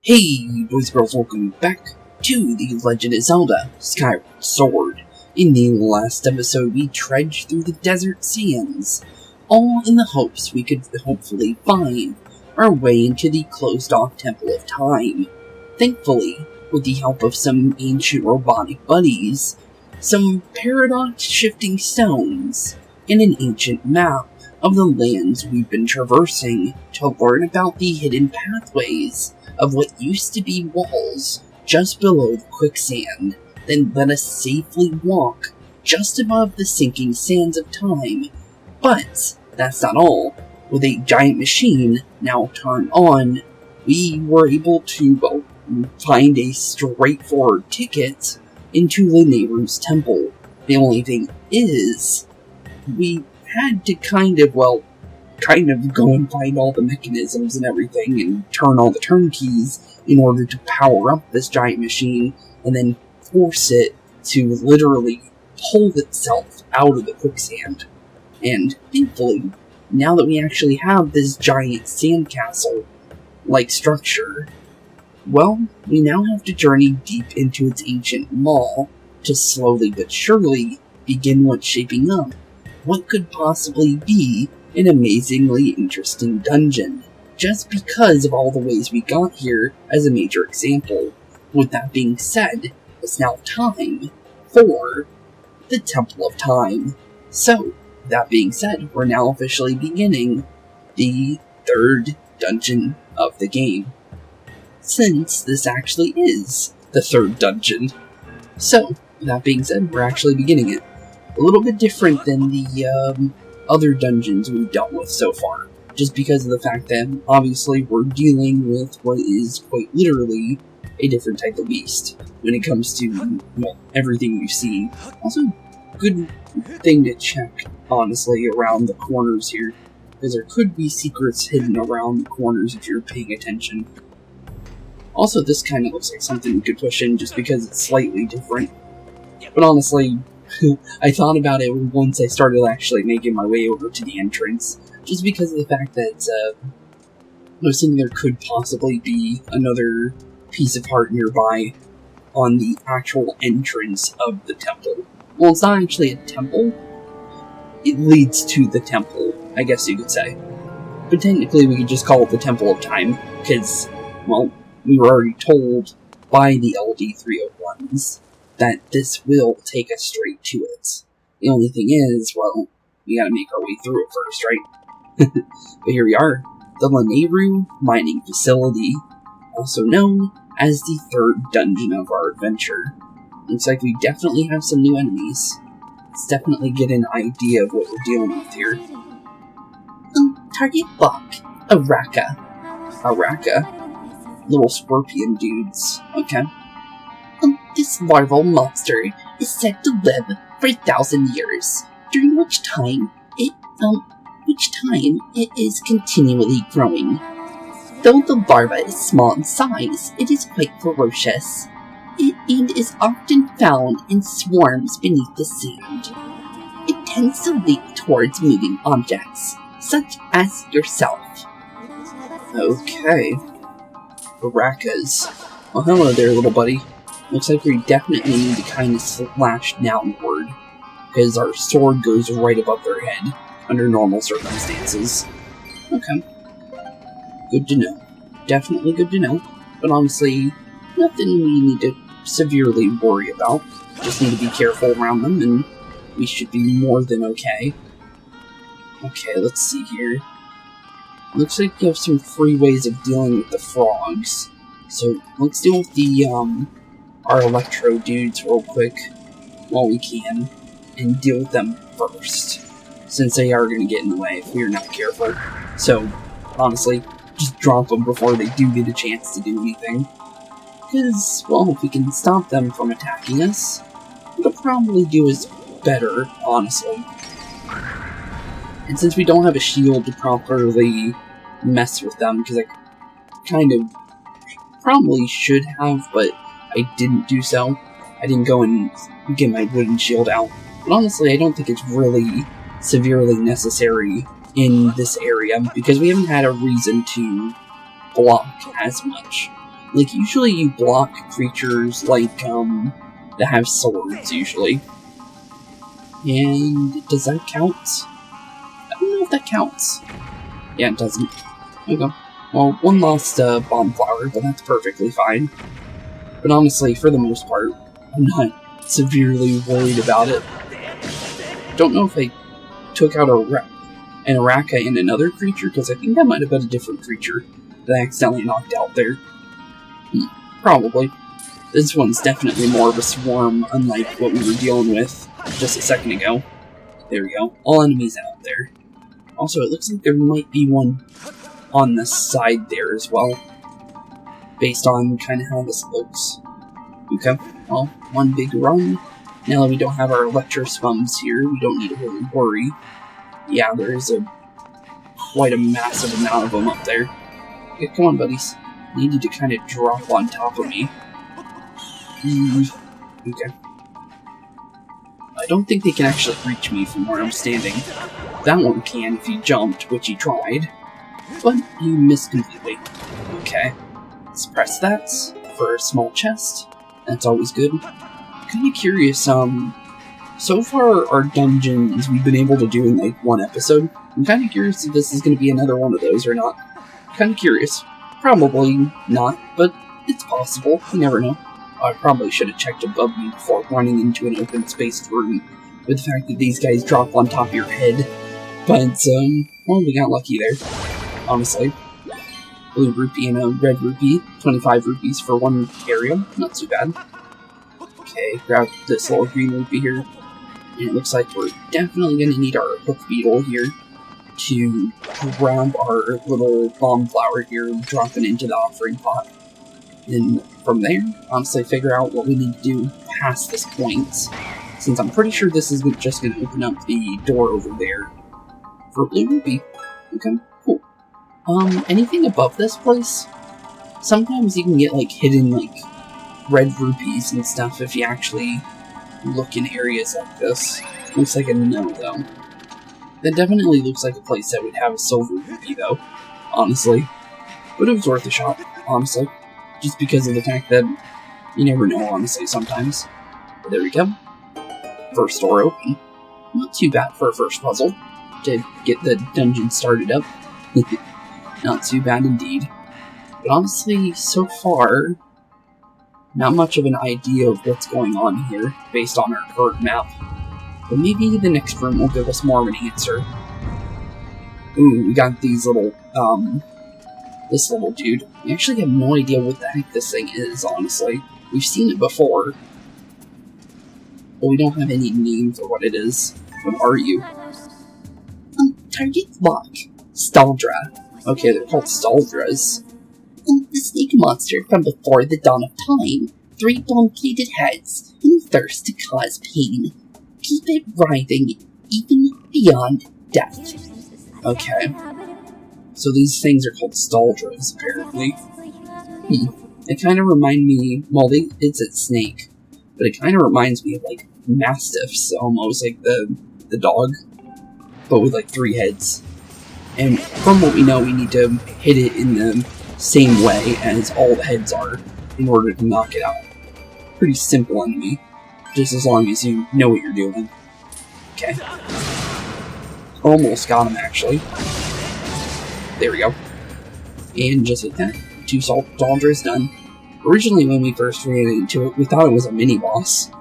Hey boys and girls, welcome back to the Legend of Zelda, Skyward Sword. In the last episode, we trudged through the desert sands, all in the hopes we could hopefully find our way into the closed-off Temple of Time. Thankfully, with the help of some ancient robotic buddies, some paradox-shifting stones, and an ancient map of the lands we've been traversing to learn about the hidden pathways of what used to be walls just below the quicksand, then let us safely walk just above the sinking sands of time. But that's not all. With a giant machine now turned on, we were able to, find a straightforward ticket into Lanayru's temple. The only thing is, we had to kind of go and find all the mechanisms and everything and turn all the turnkeys in order to power up this giant machine and then force it to literally pull itself out of the quicksand. And thankfully, now that we actually have this giant sandcastle-like structure, well, we now have to journey deep into its ancient maw to slowly but surely begin what's shaping up what could possibly be an amazingly interesting dungeon, just because of all the ways we got here as a major example. With that being said, it's now time for the Temple of Time. So, that being said, we're now officially beginning the third dungeon of the game, since this actually is the third dungeon. So, that being said, we're actually beginning it. A little bit different than the other dungeons we've dealt with so far, just because of the fact that obviously we're dealing with what is quite literally a different type of beast when it comes to, well, everything we've seen. Also, good thing to check, honestly, around the corners here, because there could be secrets hidden around the corners if you're paying attention. Also, this kind of looks like something we could push in just because it's slightly different, but honestly, I thought about it once I started actually making my way over to the entrance, just because of the fact that I was thinking there could possibly be another piece of heart nearby on the actual entrance of the temple. Well, it's not actually a temple, it leads to the temple, I guess you could say. But technically we could just call it the Temple of Time, because, well, we were already told by the LD301s that this will take us straight to it. The only thing is, well, we gotta make our way through it first, right? But here we are, the Lanayru Mining Facility, also known as the third dungeon of our adventure. Looks like we definitely have some new enemies. Let's definitely get an idea of what we're dealing with here. Target lock, Araka. Araka? Little scorpion dudes, okay. This larval monster is said to live for 1,000 years, during which time it is continually growing. Though the larva is small in size, it is quite ferocious, and is often found in swarms beneath the sand. It tends to leap towards moving objects, such as yourself. Okay. Barakas. Well, hello there, little buddy. Looks like we definitely need to kind of slash downward, because our sword goes right above their head, under normal circumstances. Okay. Good to know. Definitely good to know, but honestly, nothing we need to severely worry about. Just need to be careful around them, and we should be more than okay. Okay, let's see here. Looks like you have some free ways of dealing with the frogs. So, let's deal with the, our electro dudes real quick, while we can, and deal with them first, since they are going to get in the way if we're not careful. So, honestly, just drop them before they do get a chance to do anything. Because, well, if we can stop them from attacking us, they'll probably do us better, honestly. And since we don't have a shield to properly mess with them, because I kind of probably should have, but I didn't do so. I didn't go and get my wooden shield out. But honestly, I don't think it's really severely necessary in this area, because we haven't had a reason to block as much. Like, usually you block creatures, like, that have swords, usually. And does that count? I don't know if that counts. Yeah, it doesn't. Okay. Well, one lost bomb flower, but that's perfectly fine. But honestly, for the most part, I'm not severely worried about it. Don't know if I took out an Araka and another creature, because I think that might have been a different creature that I accidentally knocked out there. Probably. This one's definitely more of a swarm, unlike what we were dealing with just a second ago. There we go. All enemies out there. Also, it looks like there might be one on the side there as well, based on kind of how this looks. Okay, well, one big run. Now that we don't have our electro-spums here, we don't need to really worry. Yeah, there is quite a massive amount of them up there. Okay, come on, buddies. I need you to kind of drop on top of me. Okay. I don't think they can actually reach me from where I'm standing. That one can if he jumped, which he tried. But you missed completely. Okay. Let's press that for a small chest. That's always good. Kinda curious, so far our dungeons we've been able to do in like one episode. I'm kinda curious if this is gonna be another one of those or not. Kinda curious. Probably not, but it's possible. You never know. I probably should have checked above me before running into an open spaced room with the fact that these guys drop on top of your head. But, well, we got lucky there. Honestly. Blue rupee and a red rupee. 25 rupees for one area. Not too bad. Okay, grab this little green rupee here. And it looks like we're definitely going to need our hook beetle here to grab our little bomb flower here and drop it into the offering pot. And from there, honestly, figure out what we need to do past this point, since I'm pretty sure this is just going to open up the door over there for blue rupee. Okay, cool. Anything above this place? Sometimes you can get, like, hidden, like, red rupees and stuff if you actually look in areas like this. Looks like a no, though. That definitely looks like a place that would have a silver rupee, though, honestly. But it was worth a shot, honestly. Just because of the fact that you never know, honestly, sometimes. But there we go. First door open. Not too bad for a first puzzle to get the dungeon started up. Not too bad indeed. But honestly, so far, not much of an idea of what's going on here, based on our current map. But maybe the next room will give us more of an answer. Ooh, we got these little, this little dude. We actually have no idea what the heck this thing is, honestly. We've seen it before, but we don't have any name for what it is. What are you? Target lock. Staldra. Okay, they're called Staldras. The snake monster from before the dawn of time. 3 bone-plated heads, and a thirst to cause pain. Keep it writhing, even beyond death. Okay. So these things are called Staldras, apparently. They kind of remind me, well, it's a snake, but it kind of reminds me of, like, mastiffs, almost, like the dog, but with, like, 3 heads. And from what we know, we need to hit it in the same way as all the heads are in order to knock it out. Pretty simple enemy, just as long as you know what you're doing. Okay. Almost got him, actually. There we go. And just like that, 2 Staldras done. Originally, when we first ran into it, we thought it was a mini-boss,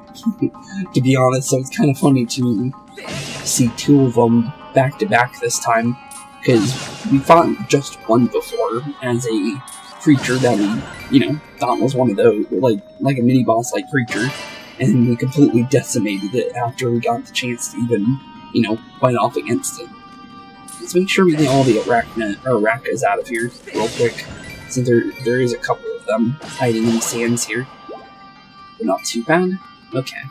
to be honest, so it's kind of funny to see 2 of them back-to-back this time, because we fought just one before as a creature that we, thought was one of those, like a mini-boss-like creature, and we completely decimated it after we got the chance to even, fight off against it. Let's make sure we get all the Arakas out of here real quick, since there is a couple of them hiding in the sands here. But not too bad. Okay.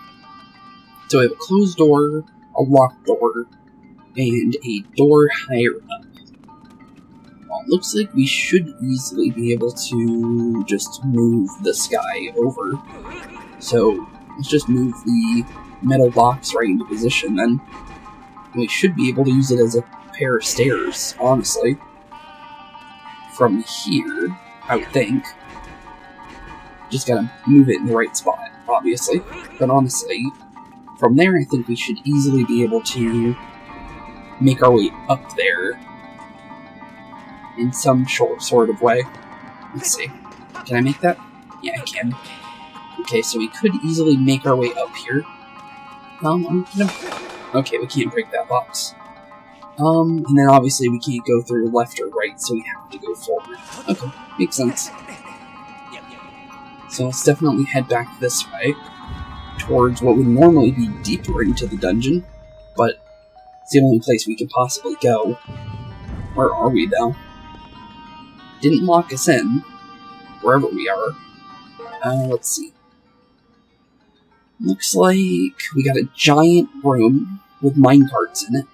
So we have a closed door, a locked door, and a door higher up. Well, it looks like we should easily be able to just move this guy over. So let's just move the metal box right into position then. We should be able to use it as a pair of stairs, honestly. From here, I would think. Just gotta move it in the right spot, obviously. But honestly, from there I think we should easily be able to make our way up there in some sort of way. Let's see. Can I make that? Yeah, I can. Okay, so we could easily make our way up here. Okay, we can't break that box. And then obviously we can't go through left or right, so we have to go forward. Okay, makes sense. So let's definitely head back this way, towards what would normally be deeper into the dungeon, but it's the only place we can possibly go. Where are we, though? Didn't lock us in, wherever we are. Let's see. Looks like we got a giant room with minecarts in it.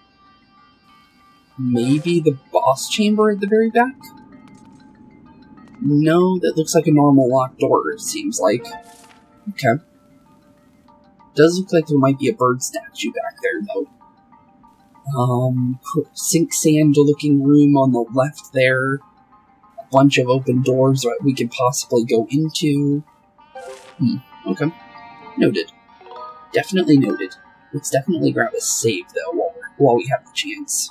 Maybe the boss chamber at the very back? No, that looks like a normal locked door, it seems like. Okay. Does look like there might be a bird statue back there, though. Sink sand looking room on the left there. A bunch of open doors that we could possibly go into. Okay. Noted. Definitely noted. Let's definitely grab a save, though, while we have the chance.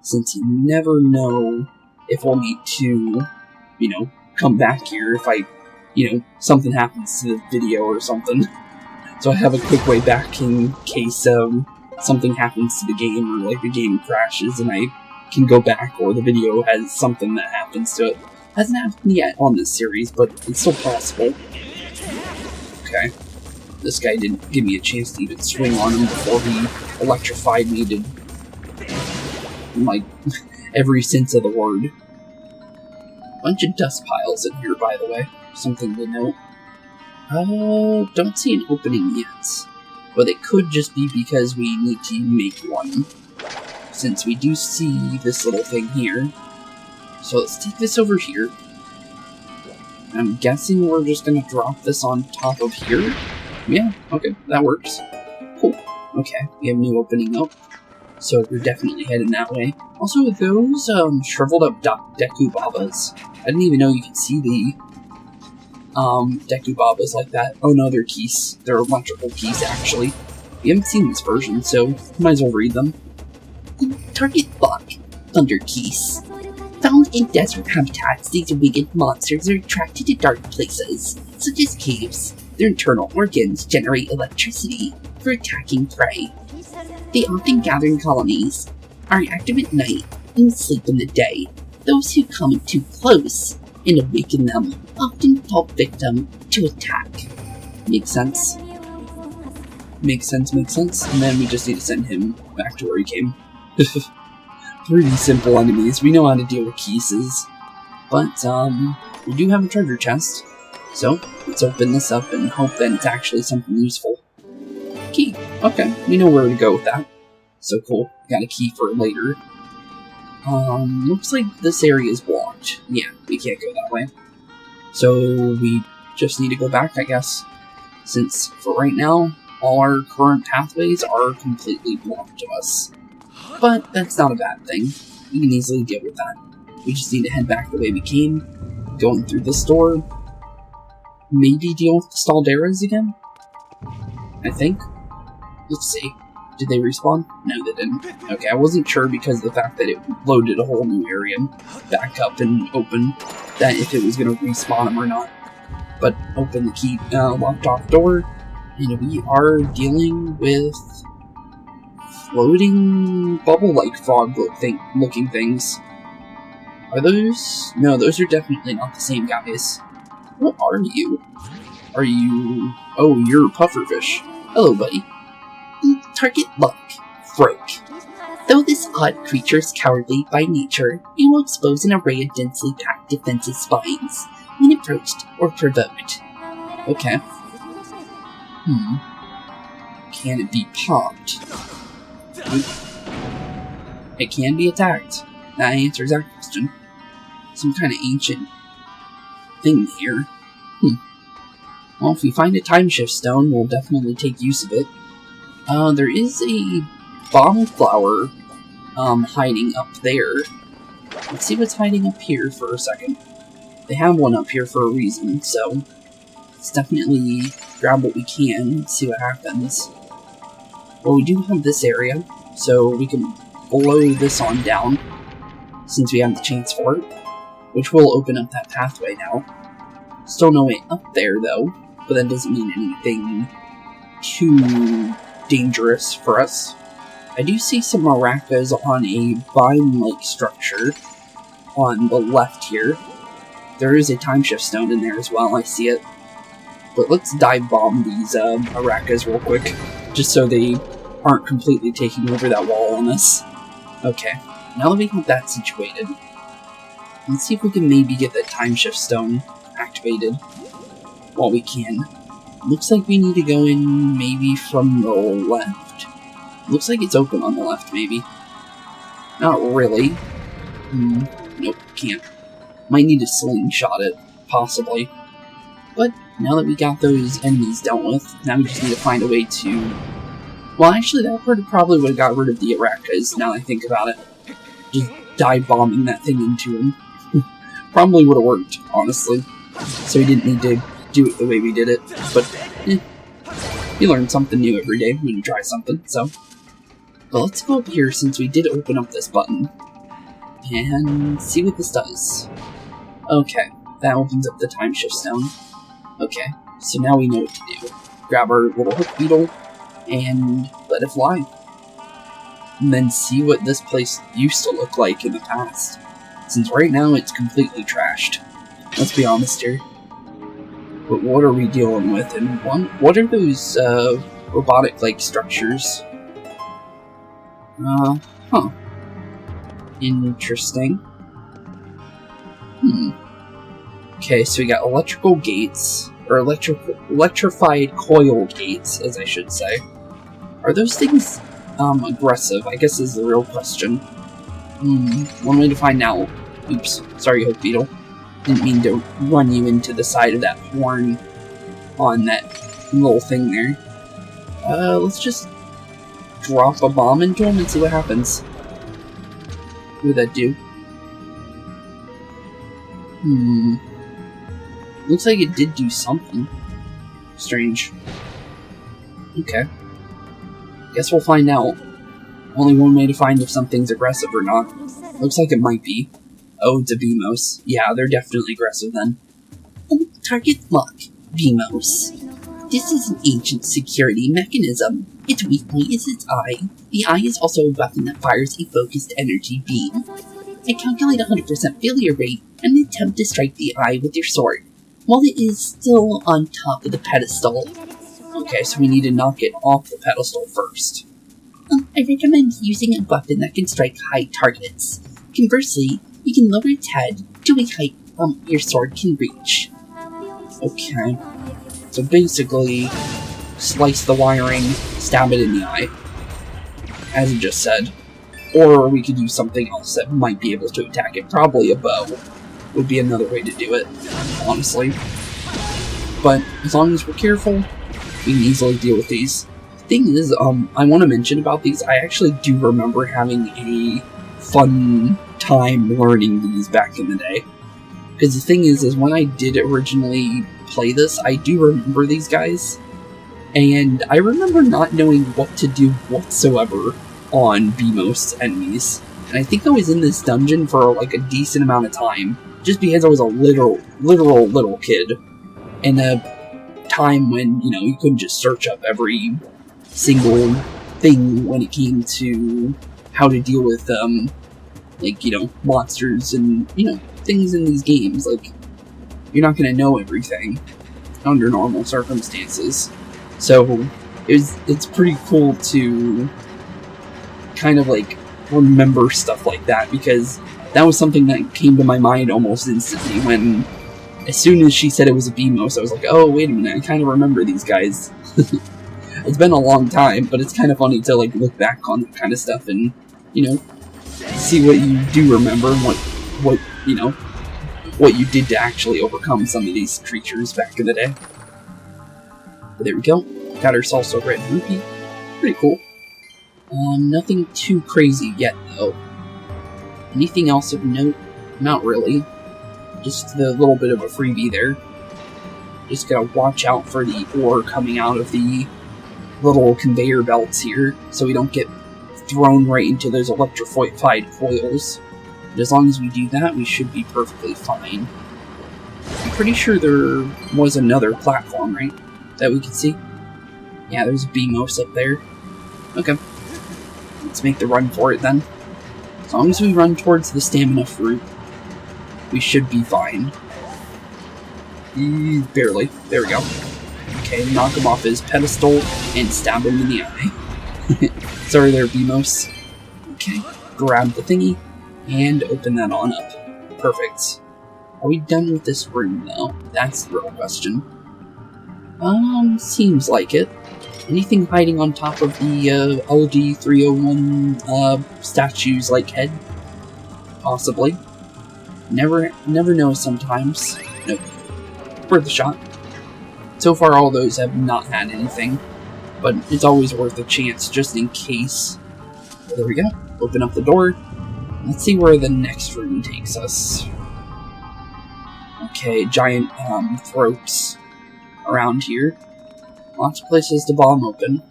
Since you never know if we'll need to, come back here if something happens to the video or something. So I have a quick way back in case, something happens to the game, or, like, the game crashes and I can go back, or the video has something that happens to it. Hasn't happened yet on this series, but it's still possible. Okay. This guy didn't give me a chance to even swing on him before he electrified me to, like, every sense of the word. Bunch of dust piles in here, by the way. Something to note. Don't see an opening yet. But it could just be because we need to make one. Since we do see this little thing here. So let's take this over here. I'm guessing we're just gonna drop this on top of here. Yeah, okay, that works. Cool. Okay, we have a new opening up. So we're definitely heading that way. Also, those shriveled up Dekubabas. I didn't even know you could see the Dekubabas like that. Oh no, they're keys. They're electrical keys, actually. We haven't seen this version, so might as well read them. Target lock. Thunder keys. Found in desert habitats, these winged monsters are attracted to dark places, such as caves. Their internal organs generate electricity for attacking prey. They often gather in colonies, are active at night, and sleep in the day. Those who come too close and awaken them often fall victim to attack. Makes sense. Makes sense. And then we just need to send him back to where he came. Pretty simple enemies. We know how to deal with keys. But, we do have a treasure chest. So, let's open this up and hope that it's actually something useful. Key. Okay, we know where to go with that. So cool. Got a key for later. Looks like this area is blocked. Yeah, we can't go that way. So, we just need to go back, I guess. Since, for right now, all our current pathways are completely blocked to us. But that's not a bad thing. We can easily deal with that. We just need to head back the way we came. Going through this door. Maybe deal with the Stalderas again? I think. Let's see. Did they respawn? No, they didn't. Okay, I wasn't sure because of the fact that it loaded a whole new area back up and open, that if it was going to respawn them or not. But open the key, locked off door, and we are dealing with floating bubble-like frog-looking things. Are those? No, those are definitely not the same guys. What are you? Are you... Oh, you're a pufferfish. Hello, buddy. Target lock. Break. Though this odd creature is cowardly by nature, it will expose an array of densely packed defensive spines when approached or provoked. Okay. Can it be popped? It can be attacked. That answers that question. Some kind of ancient thing here. Well, if we find a time shift stone, we'll definitely take use of it. There is a bomb flower, hiding up there. Let's see what's hiding up here for a second. They have one up here for a reason, so let's definitely grab what we can, see what happens. Well, we do have this area, so we can blow this on down, since we have the chance for it, which will open up that pathway now. Still no way up there, though, but that doesn't mean anything too dangerous for us. I do see some maracas on a vine-like structure on the left here. There is a time shift stone in there as well, I see it. But let's dive bomb these maracas real quick, just so they aren't completely taking over that wall on us. Okay, now that we have that situated, let's see if we can maybe get that time shift stone activated while we can. Looks like we need to go in maybe from the left. Looks like it's open on the left, maybe. Not really. Nope, can't. Might need to slingshot it, possibly. But now that we got those enemies dealt with, now we just need to find a way to... Well, actually, that probably would have got rid of the Arachas, now that I think about it. Just dive bombing that thing into him. Probably would have worked, honestly. So we didn't need to do it the way we did it. But, you learn something new every day when you try something, so... But let's go up here, since we did open up this button. And see what this does. Okay, that opens up the time shift stone. Okay, so now we know what to do. Grab our little hook beetle, and let it fly. And then see what this place used to look like in the past. Since right now it's completely trashed. Let's be honest here. But what are we dealing with? And what are those robotic-like structures? Huh. Interesting. Okay, so we got electrical gates, or electrified coil gates, as I should say. Are those things, aggressive? I guess is the real question. One way to find out. Oops, sorry, Hook Beetle. Didn't mean to run you into the side of that horn on that little thing there. Let's just drop a bomb into him and see what happens. What would that do? Looks like it did do something. Strange. Okay. Guess we'll find out. Only one way to find if something's aggressive or not. Looks like it might be. Oh, it's a Beemos. Yeah, they're definitely aggressive then. Target lock. Beemos. This is an ancient security mechanism. Its weak point is its eye. The eye is also a weapon that fires a focused energy beam. I calculate a 100% failure rate and attempt to strike the eye with your sword, while it is still on top of the pedestal. Okay, so we need to knock it off the pedestal first. I recommend using a weapon that can strike high targets. Conversely, you can lower its head to a height your sword can reach. Okay. So basically, slice the wiring, stab it in the eye, as you just said. Or we could use something else that might be able to attack it. Probably a bow would be another way to do it, honestly. But as long as we're careful, we can easily deal with these. Thing is, I want to mention about these, I actually do remember having a fun time learning these back in the day. Because the thing is when I did originally play this, I do remember these guys. And I remember not knowing what to do whatsoever on Beemos enemies. And I think I was in this dungeon for like a decent amount of time, just because I was a literal little kid. In a time when, you know, you couldn't just search up every single thing when it came to how to deal with, like, you know, monsters and, you know, things in these games. Like, you're not gonna know everything under normal circumstances. So, it's pretty cool to kind of, like, remember stuff like that, because that was something that came to my mind almost instantly when, as soon as she said it was a Beemos, I was like, oh, wait a minute, I kind of remember these guys. It's been a long time, but it's kind of funny to, like, look back on that kind of stuff and, you know, see what you do remember and what you know, what you did to actually overcome some of these creatures back in the day. But there we go. Got ourselves a red rupee. Pretty cool. Nothing too crazy yet, though. Anything else of note? Not really. Just the little bit of a freebie there. Just gotta watch out for the ore coming out of the little conveyor belts here, so we don't get thrown right into those electrified coils. But as long as we do that, we should be perfectly fine. I'm pretty sure there was another platform, right? That we could see? Yeah, there's a Beemos up there. Okay. Let's make the run for it then. As long as we run towards the stamina fruit, we should be fine. Barely. There we go. Okay, knock him off his pedestal and stab him in the eye. Sorry there, Beemos. Okay, grab the thingy and open that on up. Perfect. Are we done with this room, though? That's the real question. Seems like it. Anything hiding on top of the LD301 statue's like head? Possibly. Never know sometimes. Nope. Worth a shot. So far all those have not had anything, but it's always worth a chance just in case. Well, there we go. Open up the door. Let's see where the next room takes us. Okay, giant throats around here. Lots of places to bomb open.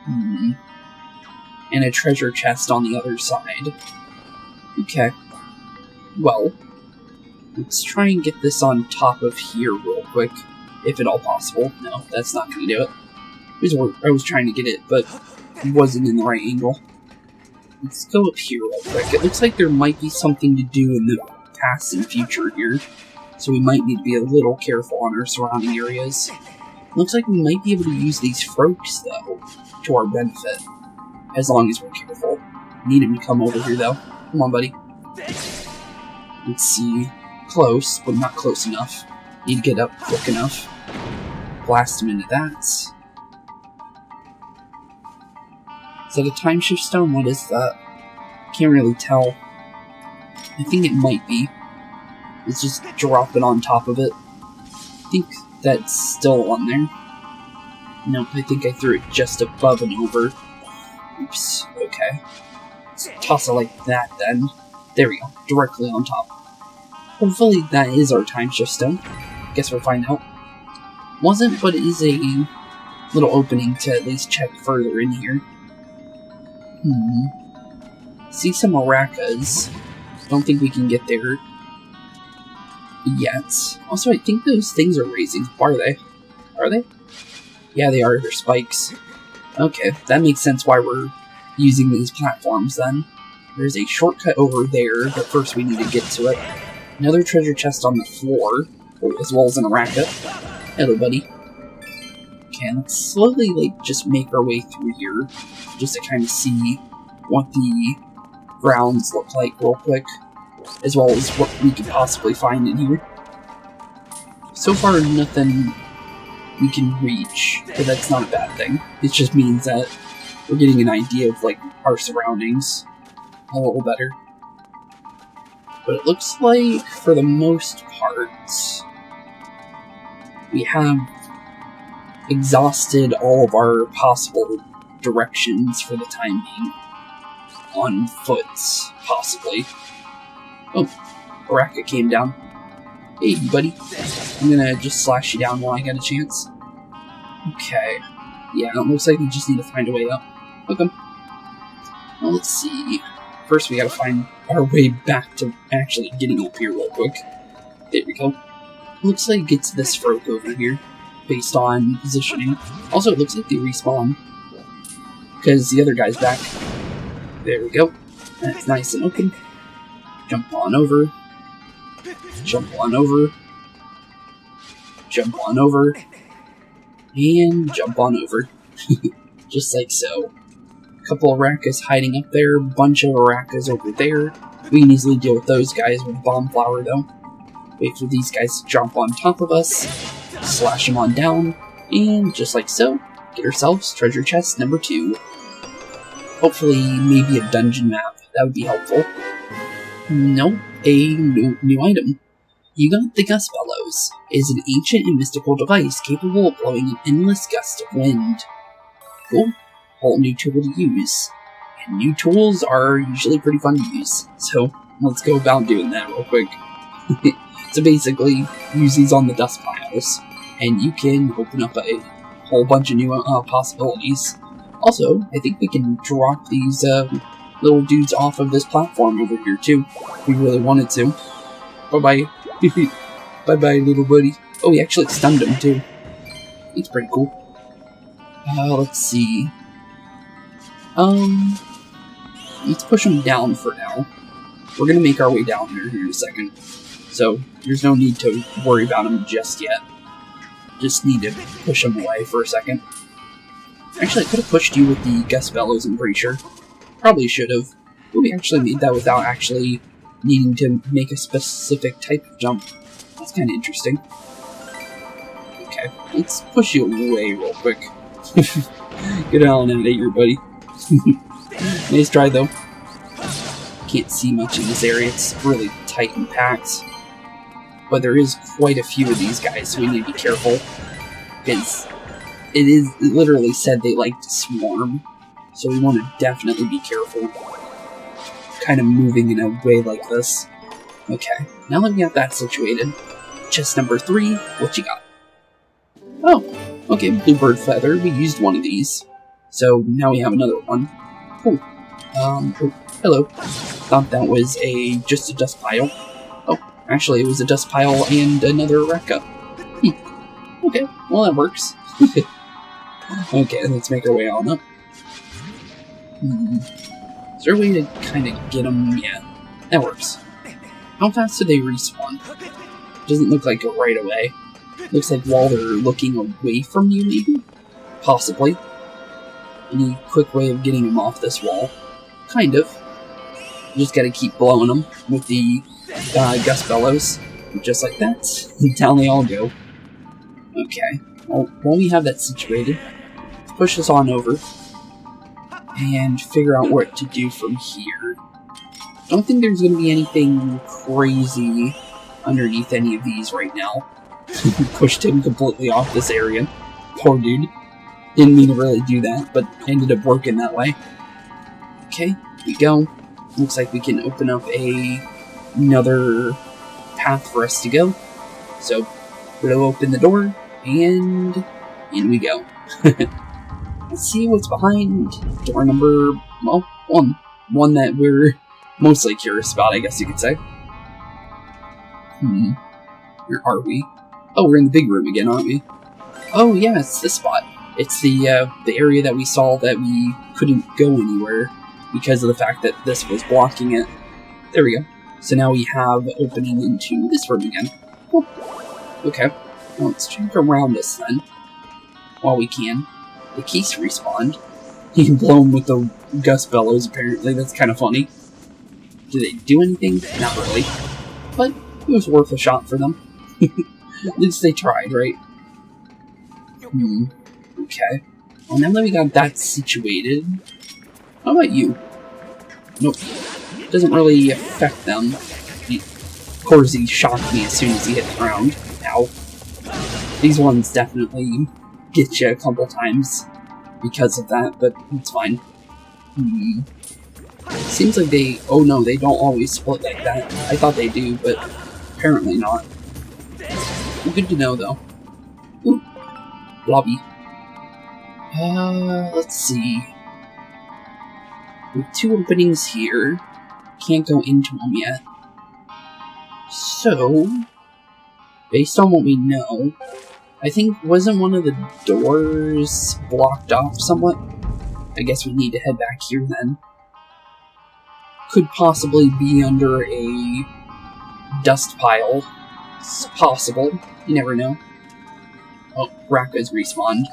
And a treasure chest on the other side. Okay. Well, let's try and get this on top of here real quick, if at all possible. No, that's not going to do it. I was trying to get it, but it wasn't in the right angle. Let's go up here real quick. It looks like there might be something to do in the past and future here, so we might need to be a little careful on our surrounding areas. Looks like we might be able to use these frogs, though, to our benefit, as long as we're careful. Need him to come over here, though. Come on, buddy. Let's see. Close, but not close enough. Need to get up quick enough. Blast him into that. Is that a time shift stone? What is that? Can't really tell. I think it might be. Let's just drop it on top of it. I think that's still on there. Nope, I think I threw it just above and over. Oops, okay. Let's toss it like that then. There we go, directly on top. Hopefully that is our time shift stone. Guess we'll find out. Wasn't, but it is a little opening to at least check further in here. See some maracas. Don't think we can get there yet. Also, I think those things are raising. Are they? Are they? Yeah, they are. They're spikes. Okay, that makes sense why we're using these platforms then. There's a shortcut over there, but first we need to get to it. Another treasure chest on the floor, as well as an araca. Hello, buddy. Okay, let's slowly, just make our way through here, just to kind of see what the grounds look like real quick, as well as what we could possibly find in here. So far, nothing we can reach, but that's not a bad thing. It just means that we're getting an idea of, our surroundings a little better. But it looks like, for the most part, we have exhausted all of our possible directions for the time being. On foot, possibly. Oh, Araca came down. Hey, buddy. I'm gonna just slash you down while I get a chance. Okay. Yeah, it looks like we just need to find a way up. Okay. Well, let's see. First, we gotta find our way back to actually getting up here real quick. There we go. Looks like it's this frog over here, based on positioning. Also, it looks like they respawn, because the other guy's back. There we go. That's nice and open. Jump on over. Jump on over. Jump on over. And jump on over. Just like so. Couple of aracas hiding up there, bunch of aracas over there. We can easily deal with those guys with bomb flower though. Wait for these guys to jump on top of us, slash them on down, and just like so, get ourselves treasure chest number 2. Hopefully, maybe a dungeon map. That would be helpful. Nope, a new item. You got the Gust Bellows. It is an ancient and mystical device capable of blowing an endless gust of wind. Cool. Whole new tool to use. And new tools are usually pretty fun to use, so let's go about doing that real quick. So basically, use these on the dust piles, and you can open up a whole bunch of new possibilities. Also, I think we can drop these little dudes off of this platform over here too, if we really wanted to. Bye-bye. Bye-bye, little buddy. Oh, we actually stunned him too. It's pretty cool. Let's see. Let's push him down for now. We're gonna make our way down there here in a second. So, there's no need to worry about him just yet. Just need to push him away for a second. Actually, I could have pushed you with the gust bellows, I'm pretty sure. Probably should have. But we actually made that without actually needing to make a specific type of jump. That's kind of interesting. Okay, let's push you away real quick. Get on out of here, buddy. Nice try, though. Can't see much in this area. It's really tight and packed. But there is quite a few of these guys, so we need to be careful. Because it literally said they like to swarm. So we want to definitely be careful. Kind of moving in a way like this. Okay, now that we have that situated. Chest number 3, what you got? Oh, okay, bluebird feather. We used one of these. So now we have another one. Cool. Oh, hello. Thought that was just a dust pile. Oh, actually it was a dust pile and another Rekka. Okay, well that works. Okay, let's make our way on up. Is there a way to kind of get them? Yeah, that works. How fast do they respawn? Doesn't look like it right away. Looks like while they're looking away from you, maybe? Possibly. Any quick way of getting them off this wall? Kind of. You just gotta keep blowing them with the gust bellows. Just like that. Down they all go. Okay. Well, while we have that situated, let's push this on over and figure out what to do from here. Don't think there's going to be anything crazy underneath any of these right now. Pushed him completely off this area. Poor dude. Didn't mean to really do that, but ended up working that way. Okay, here we go. Looks like we can open up another path for us to go. So, we'll open the door, and in we go. Let's see what's behind door number, well, one. One that we're mostly curious about, I guess you could say. Where are we? Oh, we're in the big room again, aren't we? Oh yeah, it's this spot. It's the area that we saw that we couldn't go anywhere because of the fact that this was blocking it. There we go. So now we have opening into this room again. Cool. Okay, well, let's check around us then, while we can. The keys respawned. You can blow them with the gust bellows, apparently. That's kind of funny. Do they do anything? Not really. But it was worth a shot for them. At least they tried, right? Okay. Well, now that we got that situated, how about you? Nope. Doesn't really affect them. Of course, he shocked me as soon as he hit the ground. Ow. These ones definitely get you a couple times because of that, but it's fine. Seems like they... Oh no, they don't always split like that. I thought they do, but apparently not. Good to know, though. Ooh. Lobby. Let's see. With 2 openings here. Can't go into them yet. So, based on what we know, I think, wasn't one of the doors blocked off somewhat? I guess we need to head back here then. Could possibly be under a dust pile. It's possible. You never know. Oh, Rakka's respawned.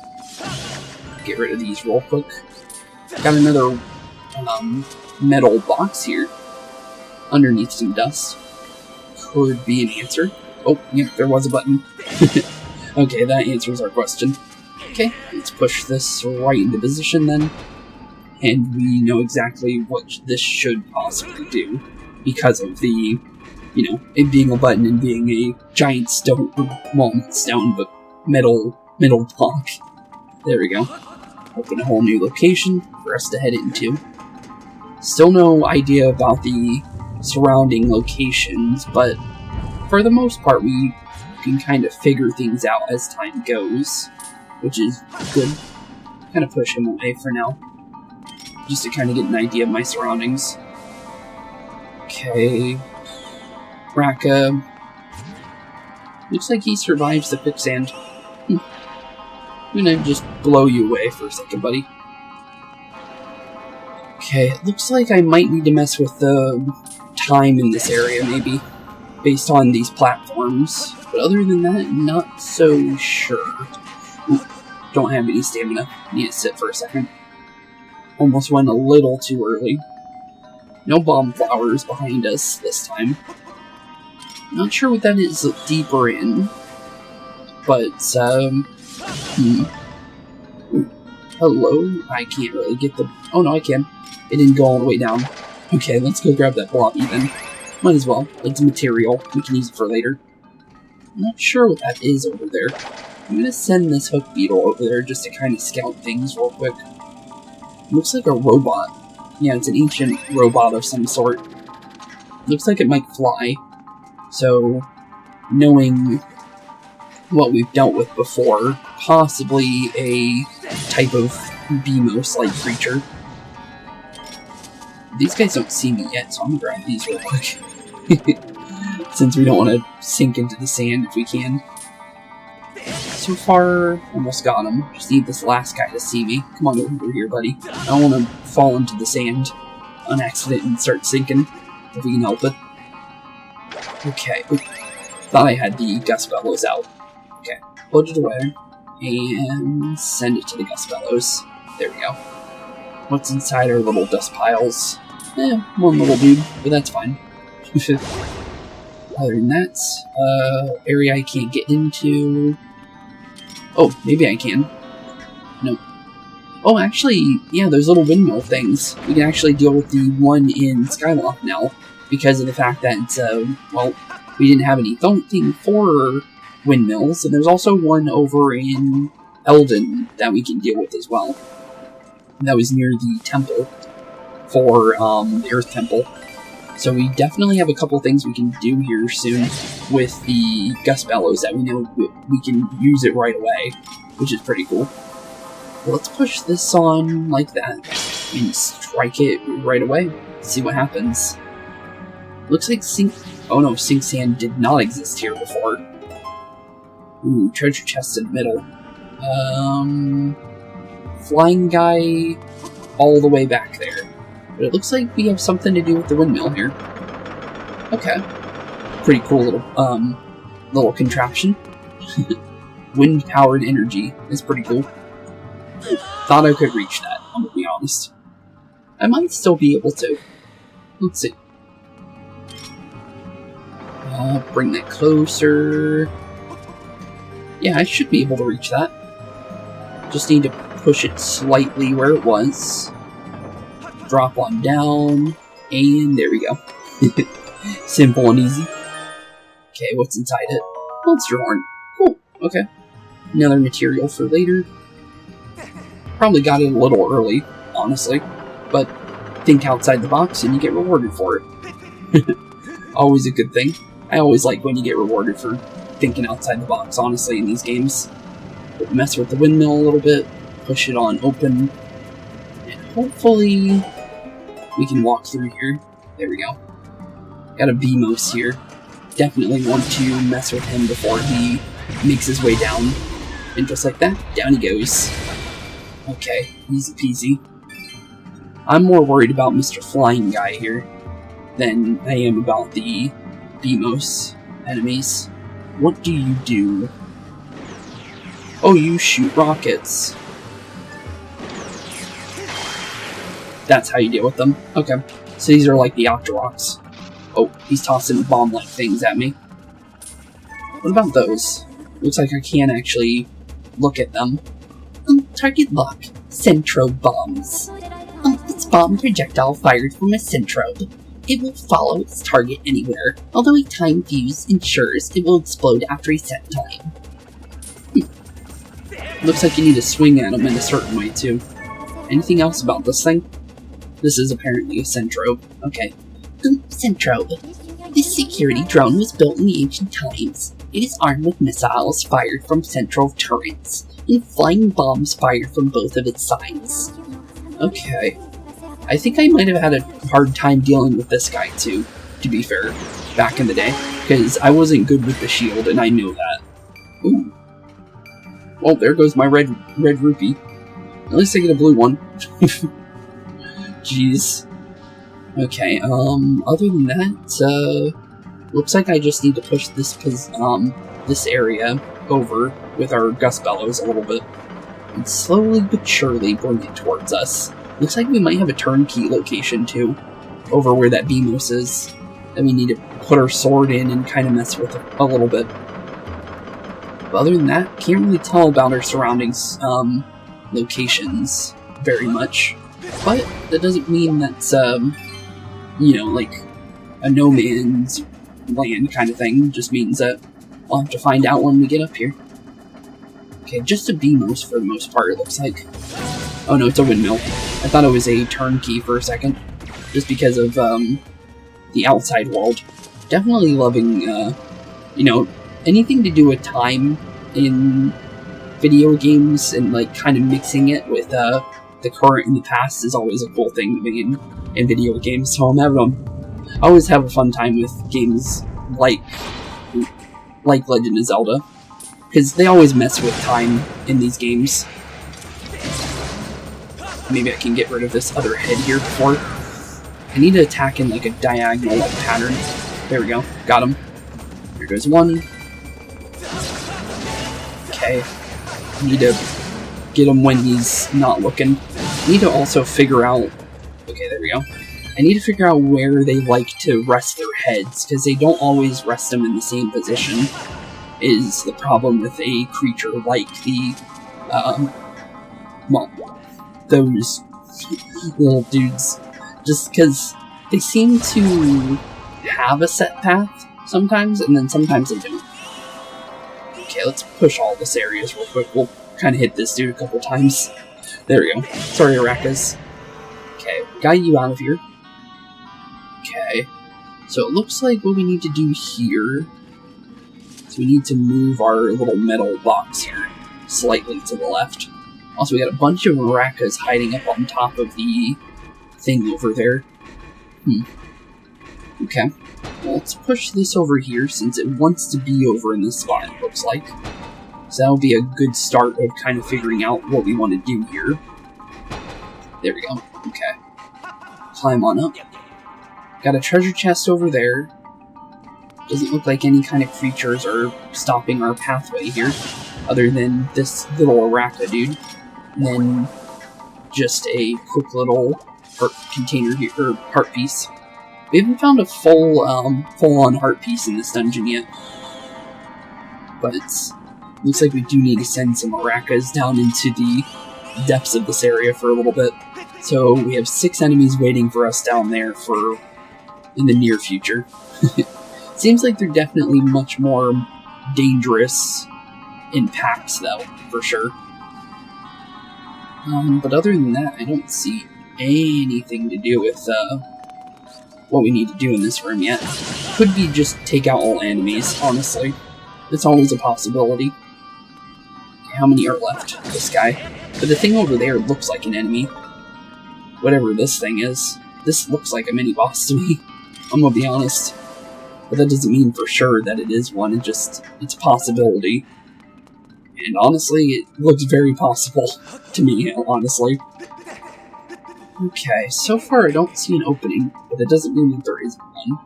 Get rid of these real quick. Got another metal box here. Underneath some dust. Could be an answer. Oh, yep, there was a button. Okay, that answers our question. Okay, let's push this right into position then. And we know exactly what this should possibly do. Because of the, you know, it being a button and being a giant stone, well, not stone, but metal block. There we go. Open a whole new location for us to head into. Still no idea about the surrounding locations, but for the most part, we can kind of figure things out as time goes, which is good. Kind of push him away for now, just to kind of get an idea of my surroundings. Okay, Raka. Looks like he survives the quicksand. I'm gonna just blow you away for a second, buddy. Okay, it looks like I might need to mess with the time in this area, maybe, based on these platforms. But other than that, not so sure. Ooh, don't have any stamina. Need to sit for a second. Almost went a little too early. No bomb flowers behind us this time. Not sure what that is deeper in. But, Ooh, hello? I can't really get the... Oh no, I can. It didn't go all the way down. Okay, let's go grab that blobby then. Might as well. It's material. We can use it for later. I'm not sure what that is over there. I'm gonna send this hook beetle over there just to kind of scout things real quick. It looks like a robot. Yeah, it's an ancient robot of some sort. Looks like it might fly. So, knowing what we've dealt with before, possibly a type of Beemos-like creature. These guys don't see me yet, so I'm gonna grab these real quick. Since we don't want to sink into the sand if we can. So far, almost got him. Just need this last guy to see me. Come on over here, buddy. I don't want to fall into the sand on accident and start sinking, if we can help it. Okay. Oop. Thought I had the gust bellows out. Okay. Put it away. And send it to the gust bellows. There we go. What's inside our little dust piles? One little dude, but that's fine. Other than that, area I can't get into. Oh, maybe I can. Nope. Oh, actually, yeah, those little windmill things. We can actually deal with the one in Skyloft now, because of the fact that, well, we didn't have anything for windmills, and there's also one over in Eldon that we can deal with as well. That was near the temple for the Earth Temple. So we definitely have a couple things we can do here soon with the gust bellows that we know we can use it right away, which is pretty cool. Well, let's push this on like that and strike it right away. See what happens. Looks like oh no, Sink Sand did not exist here before. Ooh, treasure chest in the middle. Flying guy all the way back there. But it looks like we have something to do with the windmill here. Okay. Pretty cool little contraption. Wind-powered energy is pretty cool. Thought I could reach that, I'm gonna be honest. I might still be able to. Let's see. Bring that closer. Yeah, I should be able to reach that. Just need to push it slightly where it was. Drop on down, and there we go. Simple and easy. Okay, what's inside it? Monster horn. Cool, okay. Another material for later. Probably got it a little early, honestly. But think outside the box and you get rewarded for it. Always a good thing. I always like when you get rewarded for thinking outside the box, honestly, in these games. But mess with the windmill a little bit, push it on open, and hopefully we can walk through here. There we go. Got a Beemos here. Definitely want to mess with him before he makes his way down. And just like that, down he goes. Okay, easy peasy. I'm more worried about Mr. Flying Guy here than I am about the Beemos enemies. What do you do? Oh, you shoot rockets. That's how you deal with them. Okay. So these are like the Octoroks. Oh, he's tossing bomb-like things at me. What about those? Looks like I can actually look at them. Target lock. Centrobe bombs. This bomb projectile fired from a centrobe. It will follow its target anywhere, although a time fuse ensures it will explode after a set time. Looks like you need to swing at them in a certain way, too. Anything else about this thing? This is apparently a centrobe. Okay. Centrobe. This security drone was built in the ancient times. It is armed with missiles fired from central turrets, and flying bombs fired from both of its sides. Okay. I think I might have had a hard time dealing with this guy too, to be fair, back in the day, because I wasn't good with the shield, and I know that. Ooh. Well, there goes my red rupee. At least I get a blue one. Jeez. Okay, other than that, looks like I just need to push this area over with our gust bellows a little bit. And slowly but surely bring it towards us. Looks like we might have a turnkey location too, over where that Beemos is, that we need to put our sword in and kind of mess with a little bit. But other than that, can't really tell about our surroundings, locations very much. But that doesn't mean that's, you know, like a no man's land kind of thing. It just means that we'll have to find out when we get up here. Okay, just a Beemos for the most part, it looks like. Oh no, it's a windmill. I thought it was a turnkey for a second, just because of the outside world. Definitely loving, you know, anything to do with time in video games and like kind of mixing it with the current and the past is always a cool thing to be in video games. So I always have a fun time with games like Legend of Zelda, because they always mess with time in these games. Maybe I can get rid of this other head here before. I need to attack in like a diagonal like pattern. There we go. Got him. Here goes one. Okay. Need to get him when he's not looking. Need to also figure out... Okay, there we go. I need to figure out where they like to rest their heads, because they don't always rest them in the same position, is the problem with a creature like the, well, those little dudes. Just because they seem to have a set path sometimes, and then sometimes they don't. Okay, let's push all this areas real quick. We'll kind of hit this dude a couple times. There we go. Sorry, Arachas. Okay, got you out of here. Okay, so it looks like what we need to do here is we need to move our little metal box here slightly to the left. Also, we got a bunch of maracas hiding up on top of the thing over there. Okay, well, let's push this over here since it wants to be over in this spot, it looks like. So that'll be a good start of kind of figuring out what we want to do here. There we go. Okay. Climb on up. Got a treasure chest over there. Doesn't look like any kind of creatures are stopping our pathway here, other than this little Araca dude. And then just a quick little heart container here, or heart piece. We haven't found a full-on heart piece in this dungeon yet. But looks like we do need to send some Aracas down into the depths of this area for a little bit. So we have 6 enemies waiting for us down there in the near future. Seems like they're definitely much more dangerous in packs, though, for sure. But other than that, I don't see anything to do with what we need to do in this room yet. Could be just take out all enemies, honestly. It's always a possibility. Okay, how many are left? This guy. But the thing over there looks like an enemy. Whatever this thing is. This looks like a mini-boss to me. I'm gonna be honest. But that doesn't mean for sure that it is one, it's a possibility. And honestly, it looks very possible to me, honestly. Okay, so far I don't see an opening, but it doesn't mean that there isn't one.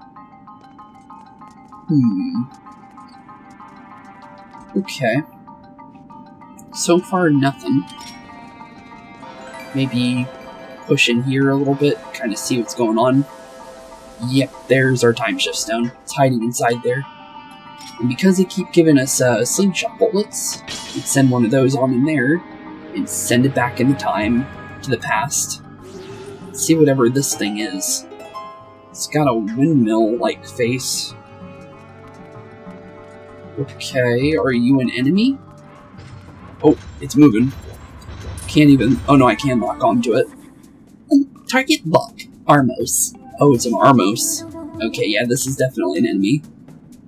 Okay. So far, nothing. Maybe push in here a little bit, kind of see what's going on. Yep, there's our time shift stone. It's hiding inside there. And because they keep giving us slingshot bullets, let's send one of those on in there and send it back in the time to the past. Let's see whatever this thing is. It's got a windmill-like face. Okay, are you an enemy? Oh, it's moving. Can't even... Oh no, I can lock onto it. Target lock. Armos. Oh, it's an Armos. Okay, yeah, this is definitely an enemy.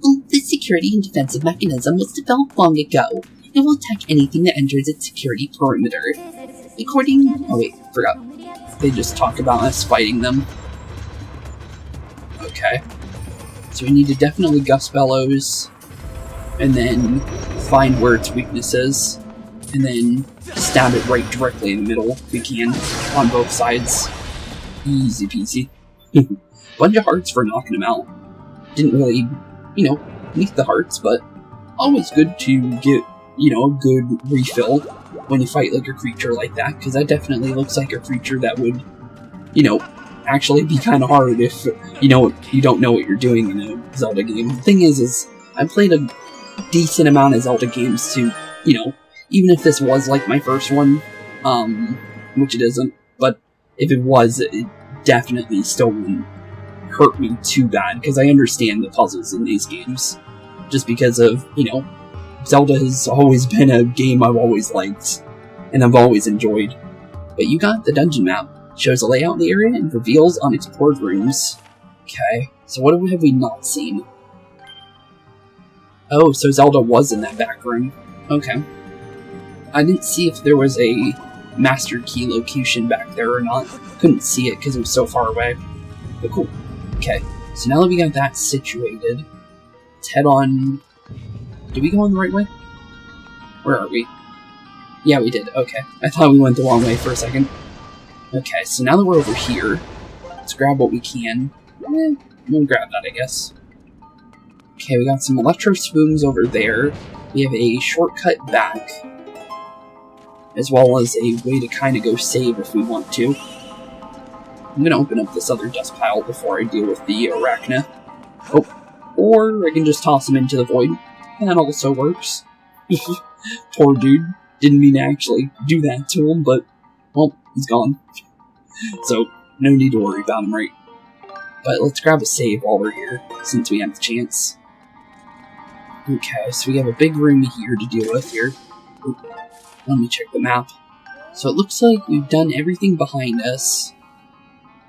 Well, this security and defensive mechanism was developed long ago. It will attack anything that enters its security perimeter. According... Oh wait, forgot. They just talk about us fighting them. Okay. So we need to definitely Gust Bellows, and then find where its weakness is, and then stab it right directly in the middle if we can, on both sides. Easy peasy. Bunch of hearts for knocking him out. Didn't really, you know, need the hearts, but always good to get, you know, a good refill when you fight like a creature like that, because that definitely looks like a creature that would, you know, actually be kind of hard if, you know, you don't know what you're doing in a Zelda game. The thing is I played a decent amount of Zelda games to, you know, even if this was like my first one, which it isn't, but if it was, it definitely still wouldn't hurt me too bad, because I understand the puzzles in these games, just because of, you know, Zelda has always been a game I've always liked, and I've always enjoyed. But you got the dungeon map. Shows a layout of the area and reveals unexplored rooms. Okay, so what have we not seen? Oh, so Zelda was in that back room. Okay. I didn't see if there was a master key location back there or not. Couldn't see it because it was so far away. But cool. Okay, so now that we got that situated, let's head on... Did we go on the right way? Where are we? Yeah, we did. Okay. I thought we went the wrong way for a second. Okay, so now that we're over here, let's grab what we can. We'll grab that, I guess. Okay, we got some electro spoons over there. We have a shortcut back, as well as a way to kind of go save if we want to. I'm going to open up this other dust pile before I deal with the Arachna. Oh, or I can just toss him into the void. That also works. Poor dude. Didn't mean to actually do that to him, but, well, he's gone. So, no need to worry about him, right? But let's grab a save while we're here, since we have the chance. Okay, so we have a big room here to deal with here. Ooh, let me check the map. So it looks like we've done everything behind us.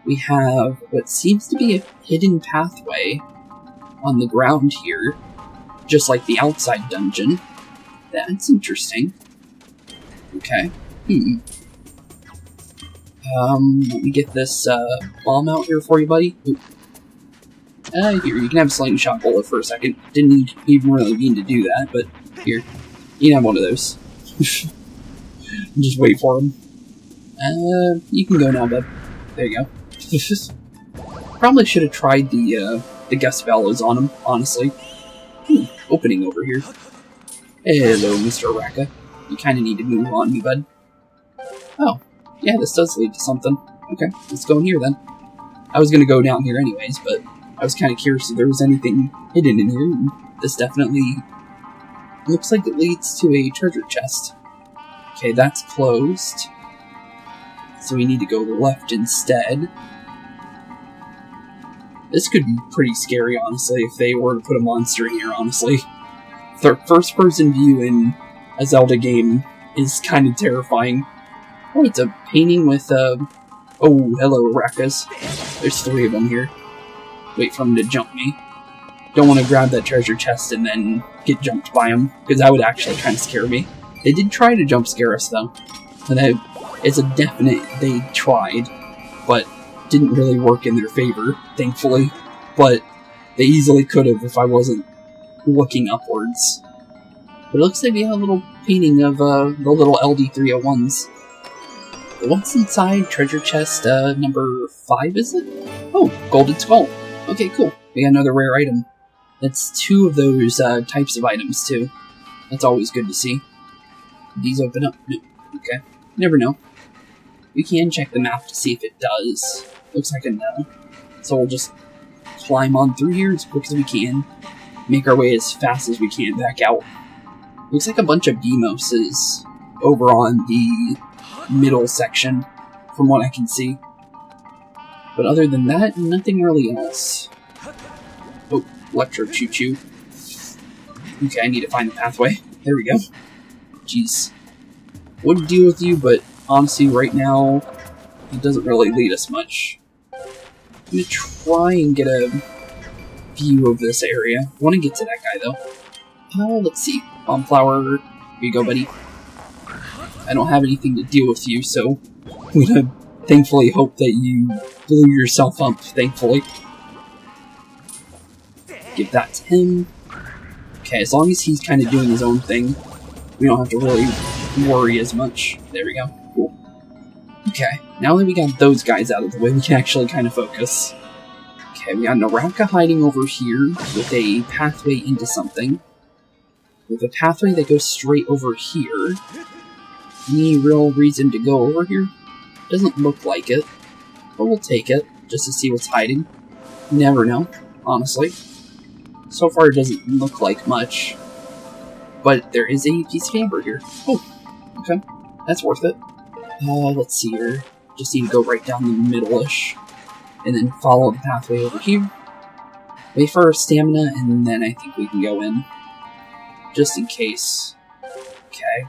We have what seems to be a hidden pathway on the ground here, just like the outside dungeon. That's interesting. Okay. Let me get this bomb out here for you, buddy. Here, you can have a slingshot bullet for a second. Didn't even really mean to do that, but here, you can have one of those. Just wait for him. You can go now, bud. There you go. Probably should have tried the Gust Bellows on him, honestly. Opening over here. Hello, Mr. Araka. You kind of need to move on me, bud. Oh, yeah, this does lead to something. Okay, let's go in here then. I was going to go down here anyways, but I was kind of curious if there was anything hidden in here, and this definitely looks like it leads to a treasure chest. Okay, that's closed. So we need to go left instead. This could be pretty scary, honestly, if they were to put a monster in here, honestly. The first-person view in a Zelda game is kind of terrifying. Oh, it's a painting with, oh, hello, Rakas. There's 3 of them here. Wait for them to jump me. Don't want to grab that treasure chest and then get jumped by them, because that would actually kind of scare me. They did try to jump scare us, though. And it's a definite they tried, but didn't really work in their favor, thankfully. But they easily could have if I wasn't looking upwards. But it looks like we have a little painting of the little LD301s. What's inside treasure chest number 5, is it? Oh, golden skull. Okay, cool. We got another rare item. That's 2 of those types of items, too. That's always good to see. These open up? No. Okay. Never know. We can check the map to see if it does. Looks like a no. So we'll just climb on through here as quick as we can. Make our way as fast as we can back out. Looks like a bunch of immerses over on the middle section, from what I can see. But other than that, nothing really else. Oh, electro choo-choo. Okay, I need to find the pathway. There we go. Jeez. Wouldn't deal with you, but honestly, right now, it doesn't really lead us much. I'm gonna try and get a view of this area. I want to get to that guy, though. Let's see. Bombflower, here you go, buddy. I don't have anything to deal with you, so I'm gonna thankfully hope that you blew yourself up, thankfully. Give that to him. Okay, as long as he's kind of doing his own thing, we don't have to really worry as much. There we go. Cool. Okay, now that we got those guys out of the way, we can actually kind of focus. Okay, we got Naraka hiding over here with a pathway into something. With a pathway that goes straight over here. Any real reason to go over here? Doesn't look like it, but we'll take it just to see what's hiding. Never know, honestly. So far it doesn't look like much, but there is a piece of amber here. Oh, okay, that's worth it. Let's see here. Just need to go right down the middle-ish, and then follow the pathway over here. Wait for our stamina, and then I think we can go in, just in case. Okay.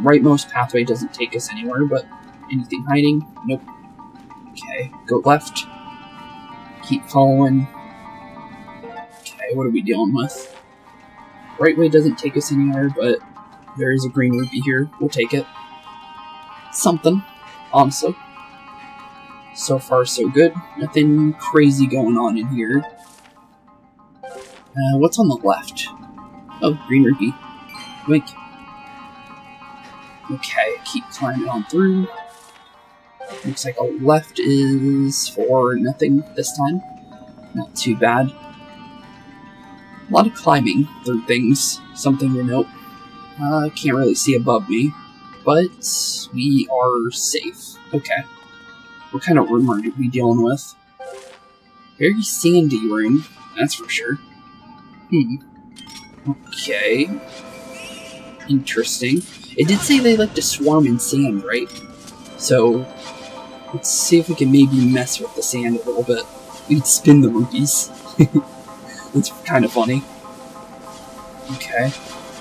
Rightmost pathway doesn't take us anywhere, but anything hiding? Nope. Okay, go left. Keep following. Okay, what are we dealing with? Right way doesn't take us anywhere, but there is a green rupee here. We'll take it. Something, honestly. So far, so good. Nothing crazy going on in here. What's on the left? Oh, green rupee. Wink. Okay, keep climbing on through. Looks like a left is for nothing this time. Not too bad. A lot of climbing through things. Something to note. Can't really see above me, but we are safe. Okay. What kind of room are we dealing with? Very sandy room, that's for sure. Okay. Interesting. It did say they like to swarm in sand, right? So, let's see if we can maybe mess with the sand a little bit. We can spin the rupees. That's kind of funny. Okay.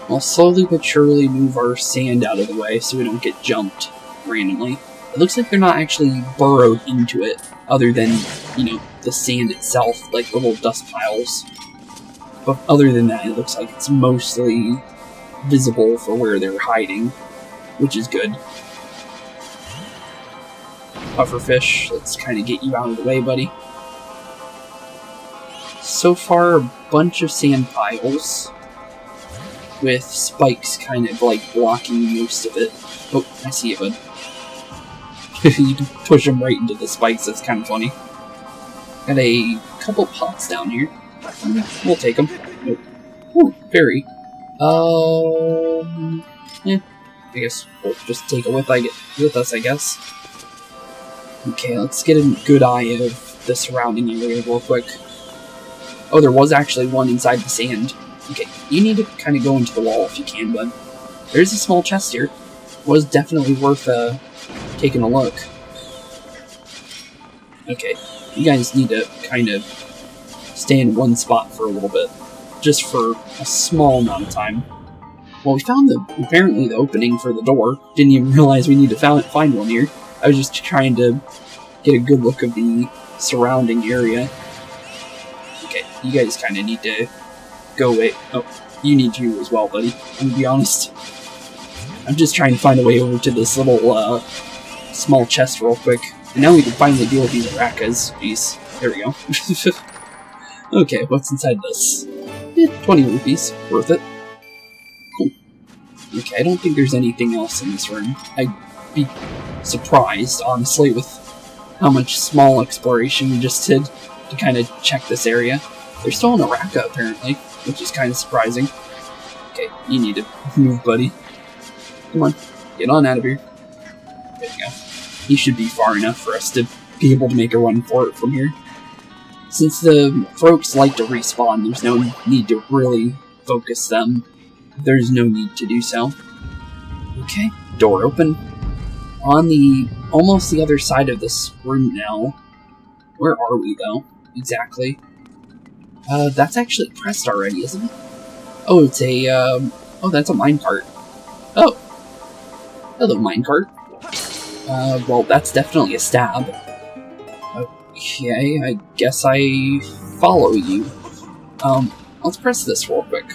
We'll slowly but surely move our sand out of the way so we don't get jumped randomly. It looks like they're not actually burrowed into it, other than, you know, the sand itself, like the little dust piles. But other than that, it looks like it's mostly visible for where they're hiding, which is good. Pufferfish, let's kind of get you out of the way, buddy. So far, a bunch of sand piles, with spikes kind of like blocking most of it. Oh, I see it, bud. You can push them right into the spikes, that's kind of funny. Got a couple pots down here. We'll take them. Nope. Ooh, fairy. I guess we'll just take it with us, I guess. Okay, let's get a good eye of the surrounding area real quick. Oh, there was actually one inside the sand. Okay, you need to kind of go into the wall if you can, bud. There's a small chest here. Was definitely worth taking a look. Okay, you guys need to kind of stay in one spot for a little bit, just for a small amount of time. Well, we found apparently the opening for the door. Didn't even realize we need to find one here. I was just trying to get a good look of the surrounding area. Okay, you guys kind of need to go away. Oh, you need to as well, buddy. I'm gonna be honest. I'm just trying to find a way over to this little small chest real quick. And now we can finally deal with these Arakas. Jeez, there we go. Okay, what's inside this? 20 rupees. Worth it. Cool. Okay, I don't think there's anything else in this room. I'd be surprised, honestly, with how much small exploration we just did to kind of check this area. There's still an Araka, apparently, which is kind of surprising. Okay, you need to move, buddy. Come on, get on out of here. There you go. He should be far enough for us to be able to make a run for it from here. Since the folks like to respawn, there's no need to really focus them. There's no need to do so. Okay, door open. On the almost the other side of this room now. Where are we, though? Exactly. That's actually pressed already, isn't it? Oh, it's a, oh, that's a minecart. Oh. Hello, minecart. Well, that's definitely a stab. Okay, I guess I follow you. Let's press this real quick.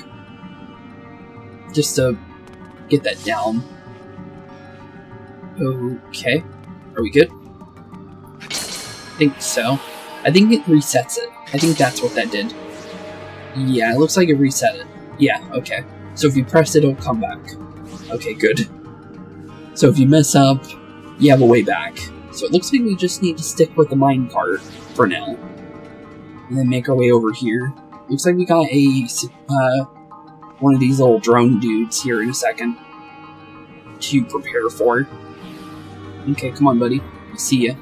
Just to get that down. Okay. Are we good? I think so. I think it resets it. I think that's what that did. Yeah, it looks like it reset it. Yeah, okay. So if you press it, it'll come back. Okay, good. So if you mess up, you have a way back. So it looks like we just need to stick with the minecart for now. And then make our way over here. Looks like we got a, one of these little drone dudes here in a second to prepare for. Okay, come on, buddy. I see ya.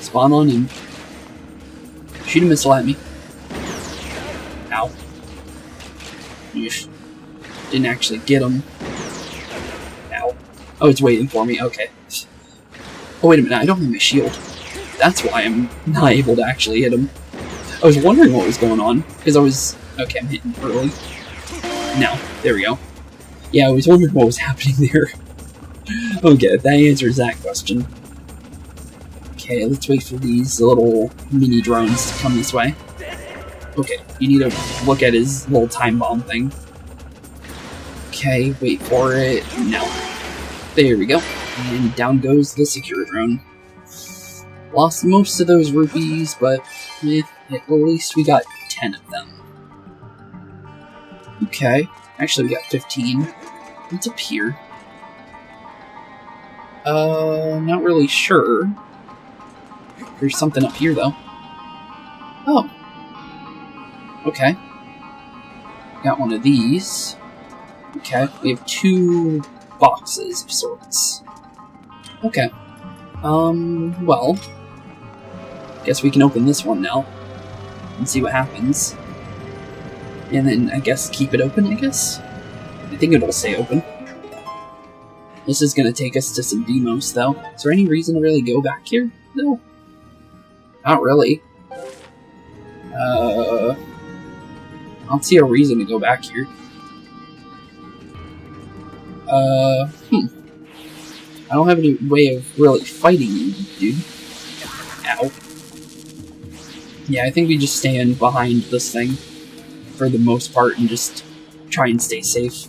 Spawn on in. Shoot a missile at me. Ow. Yeesh. Didn't actually get him. Ow. Oh, it's waiting for me. Okay. Oh, wait a minute. I don't have my shield. That's why I'm not able to actually hit him. I was wondering what was going on. Because I was... Okay, I'm hitting early. No. There we go. Yeah, I was wondering what was happening there. Okay, that answers that question. Okay, let's wait for these little mini drones to come this way. Okay, you need to look at his little time bomb thing. Okay, wait for it. No. There we go. And down goes the secure drone. Lost most of those rupees, but at least we got 10 of them. Okay. Actually, we got 15. What's up here? Not really sure. There's something up here, though. Oh. Okay. Got one of these. Okay, we have 2 boxes of sorts. Okay. Well. Guess we can open this one now. And see what happens. And then, I guess, keep it open, I guess? I think it'll stay open. This is gonna take us to some demos, though. Is there any reason to really go back here? No. Not really. I don't see a reason to go back here. I don't have any way of really fighting you, dude. Ow. Yeah, I think we just stand behind this thing for the most part and just try and stay safe.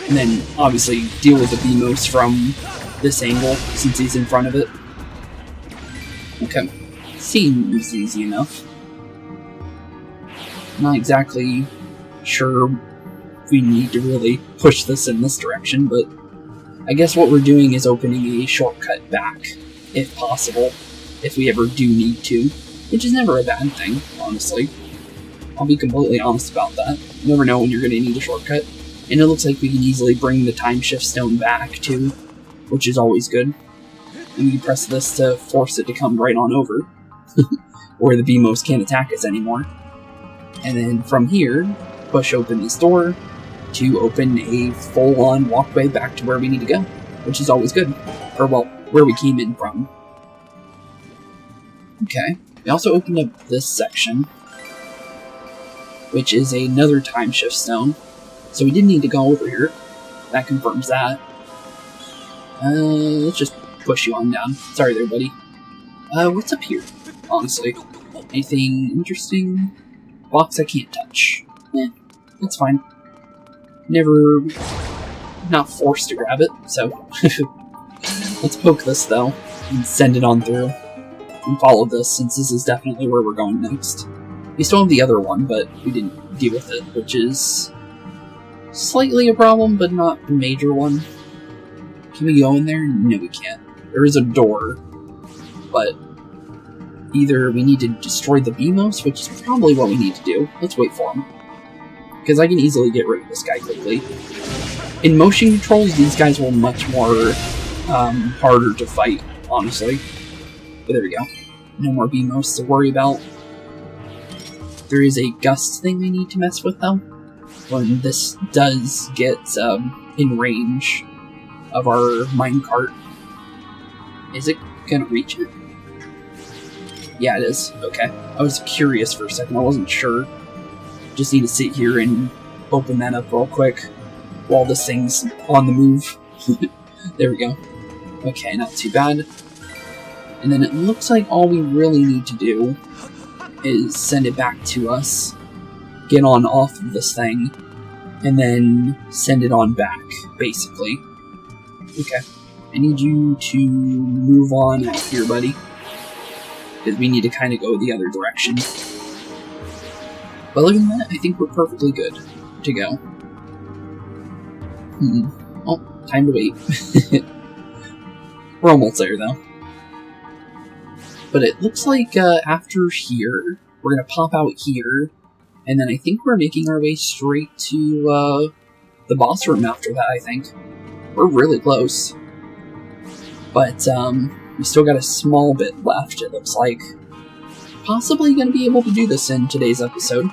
And then, obviously, deal with the Beamos from this angle, since he's in front of it. Okay. Seems easy enough. Not exactly sure we need to really push this in this direction, but I guess what we're doing is opening a shortcut back, if possible, if we ever do need to, which is never a bad thing, honestly. I'll be completely honest about that. You never know when you're going to need a shortcut. And it looks like we can easily bring the time shift stone back, too, which is always good. And we can press this to force it to come right on over, where the Beamos can't attack us anymore. And then from here, push open this door to open a full-on walkway back to where we need to go, which is always good. Or, well, where we came in from. Okay. We also opened up this section, which is another time shift stone. So we didn't need to go over here. That confirms that. Let's just push you on down. Sorry there, buddy. What's up here, honestly? Anything interesting? Box I can't touch. That's fine. Never... not forced to grab it, so... Let's poke this, though, and send it on through. And follow this, since this is definitely where we're going next. We still have the other one, but we didn't deal with it, which is... slightly a problem, but not a major one. Can we go in there? No, we can't. There is a door, but either we need to destroy the Beamos, which is probably what we need to do. Let's wait for him. Because I can easily get rid of this guy quickly. In motion controls, these guys were much more harder to fight, honestly. But there we go. No more Beamos to worry about. There is a gust thing we need to mess with, though. When this does get in range of our minecart. Is it gonna reach it? Yeah, it is. Okay. I was curious for a second. I wasn't sure. Just need to sit here and open that up real quick while this thing's on the move. There we go. Okay, not too bad. And then it looks like all we really need to do is send it back to us get on off of this thing, and then send it on back, basically. Okay. I need you to move on out here, buddy. Because we need to kind of go the other direction. But other than that, I think we're perfectly good to go. Oh, time to wait. We're almost there, though. But it looks like after here, we're going to pop out here, and then I think we're making our way straight to the boss room after that, I think. We're really close. But we still got a small bit left, it looks like. Possibly going to be able to do this in today's episode.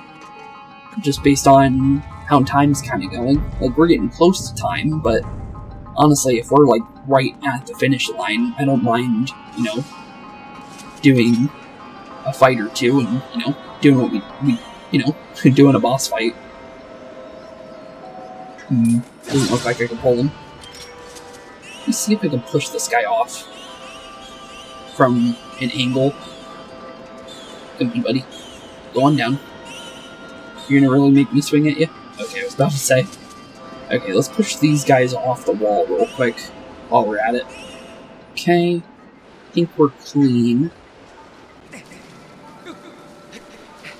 Just based on how time's kind of going. Like, we're getting close to time, but honestly, if we're, like, right at the finish line, I don't mind, you know, doing a fight or two and, you know, doing what we you know, doing a boss fight. Doesn't look like I can pull him. Let me see if I can push this guy off from an angle. Come on, buddy. Go on down. You're gonna really make me swing at you? Okay, I was about to say. Okay, let's push these guys off the wall real quick while we're at it. Okay. I think we're clean.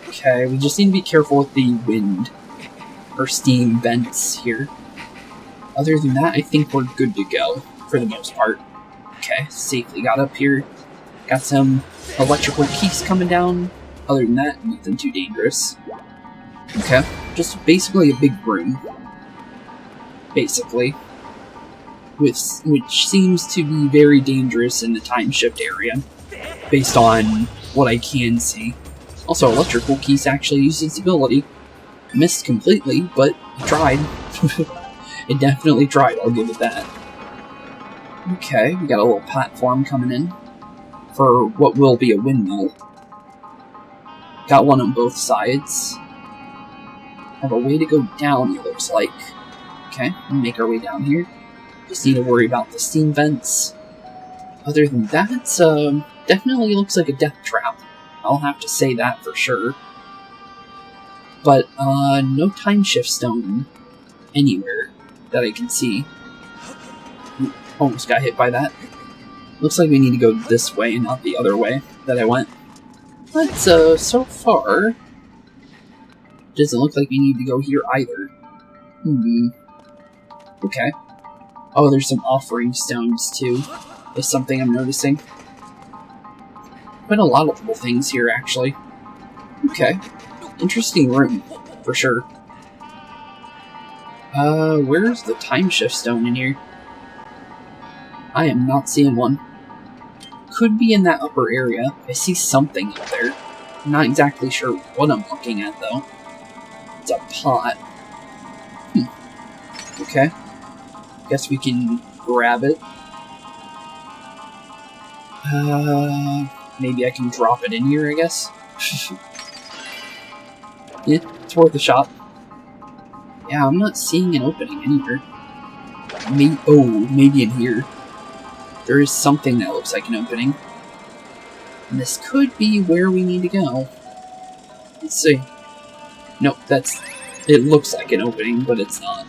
Okay, we just need to be careful with the wind or steam vents here. Other than that, I think we're good to go for the most part. Okay, safely got up here. Got some electrical keys coming down. Other than that, nothing too dangerous. Okay, just basically a big room. Basically. Which seems to be very dangerous in the time shift area. Based on what I can see. Also, electrical keys actually use its ability. Missed completely, but it tried. It definitely tried, I'll give it that. Okay, we got a little platform coming in. For what will be a windmill. Got one on both sides. Have a way to go down, it looks like. Okay, we'll make our way down here. Just need to worry about the steam vents. Other than that, definitely looks like a death trap. I'll have to say that for sure. But, no time shift stone anywhere that I can see. Almost got hit by that. Looks like we need to go this way and not the other way that I went. But, so far, doesn't look like we need to go here either. Okay. Oh, there's some offering stones, too. Is something I'm noticing. Quite a lot of little things here, actually. Okay. Interesting room, for sure. Where's the time shift stone in here? I am not seeing one. Could be in that upper area. I see something up there. I'm not exactly sure what I'm looking at, though. It's a pot. Okay. Guess we can grab it. Maybe I can drop it in here, I guess. Yeah, it's worth a shot. Yeah, I'm not seeing an opening anywhere. Maybe in here. There is something that looks like an opening. And this could be where we need to go. Let's see. Nope, it looks like an opening, but it's not.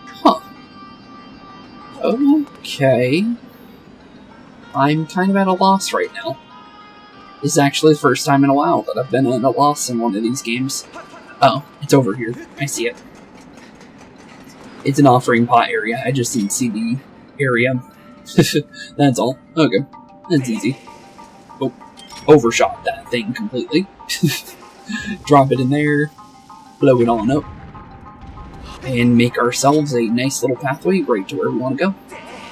Huh. Okay. I'm kind of at a loss right now. This is actually the first time in a while that I've been at a loss in one of these games. Oh, it's over here. I see it. It's an offering pot area. I just didn't see the area. That's all. Okay. That's easy. Oh, overshot that thing completely. Drop it in there. Blow it on up. And make ourselves a nice little pathway right to where we want to go.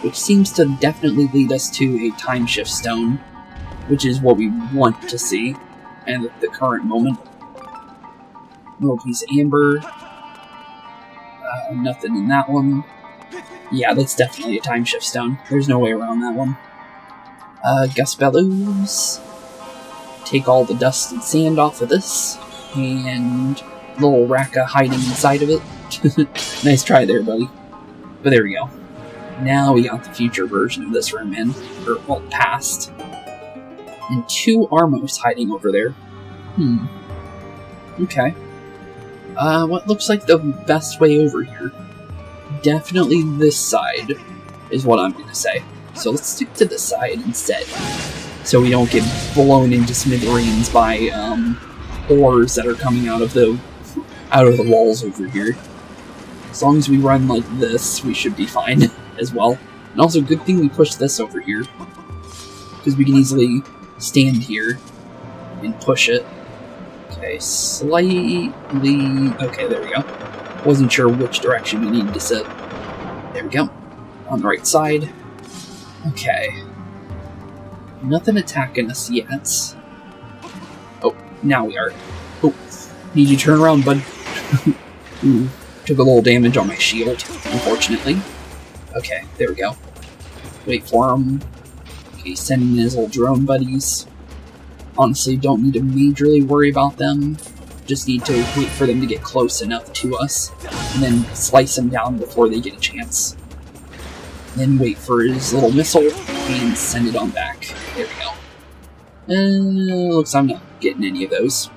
Which seems to definitely lead us to a time shift stone. Which is what we want to see. And at the current moment. Little piece of amber. Nothing in that one. Yeah, that's definitely a time shift stone. There's no way around that one. Gust bellows. Take all the dust and sand off of this. And little Raka hiding inside of it. Nice try there, buddy. But there we go. Now we got the future version of this room in. Or, well, past. And two Armos hiding over there. Okay. What looks like the best way over here? Definitely this side, is what I'm gonna say. So let's stick to this side instead, so we don't get blown into smithereens by ores that are coming out of the walls over here. As long as we run like this, we should be fine as well. And also, good thing we pushed this over here, because we can easily stand here and push it. Okay, slightly... Okay, there we go. Wasn't sure which direction we needed to sit. There we go. On the right side. Okay. Nothing attacking us yet. Oh, now we are. Oh, need you to turn around, bud. Ooh, took a little damage on my shield, unfortunately. Okay, there we go. Wait for him. Okay, sending in his little drone buddies. Honestly, don't need to majorly worry about them. Just need to wait for them to get close enough to us, and then slice them down before they get a chance. Then wait for his little missile, and send it on back. There we go. Looks like I'm not getting any of those.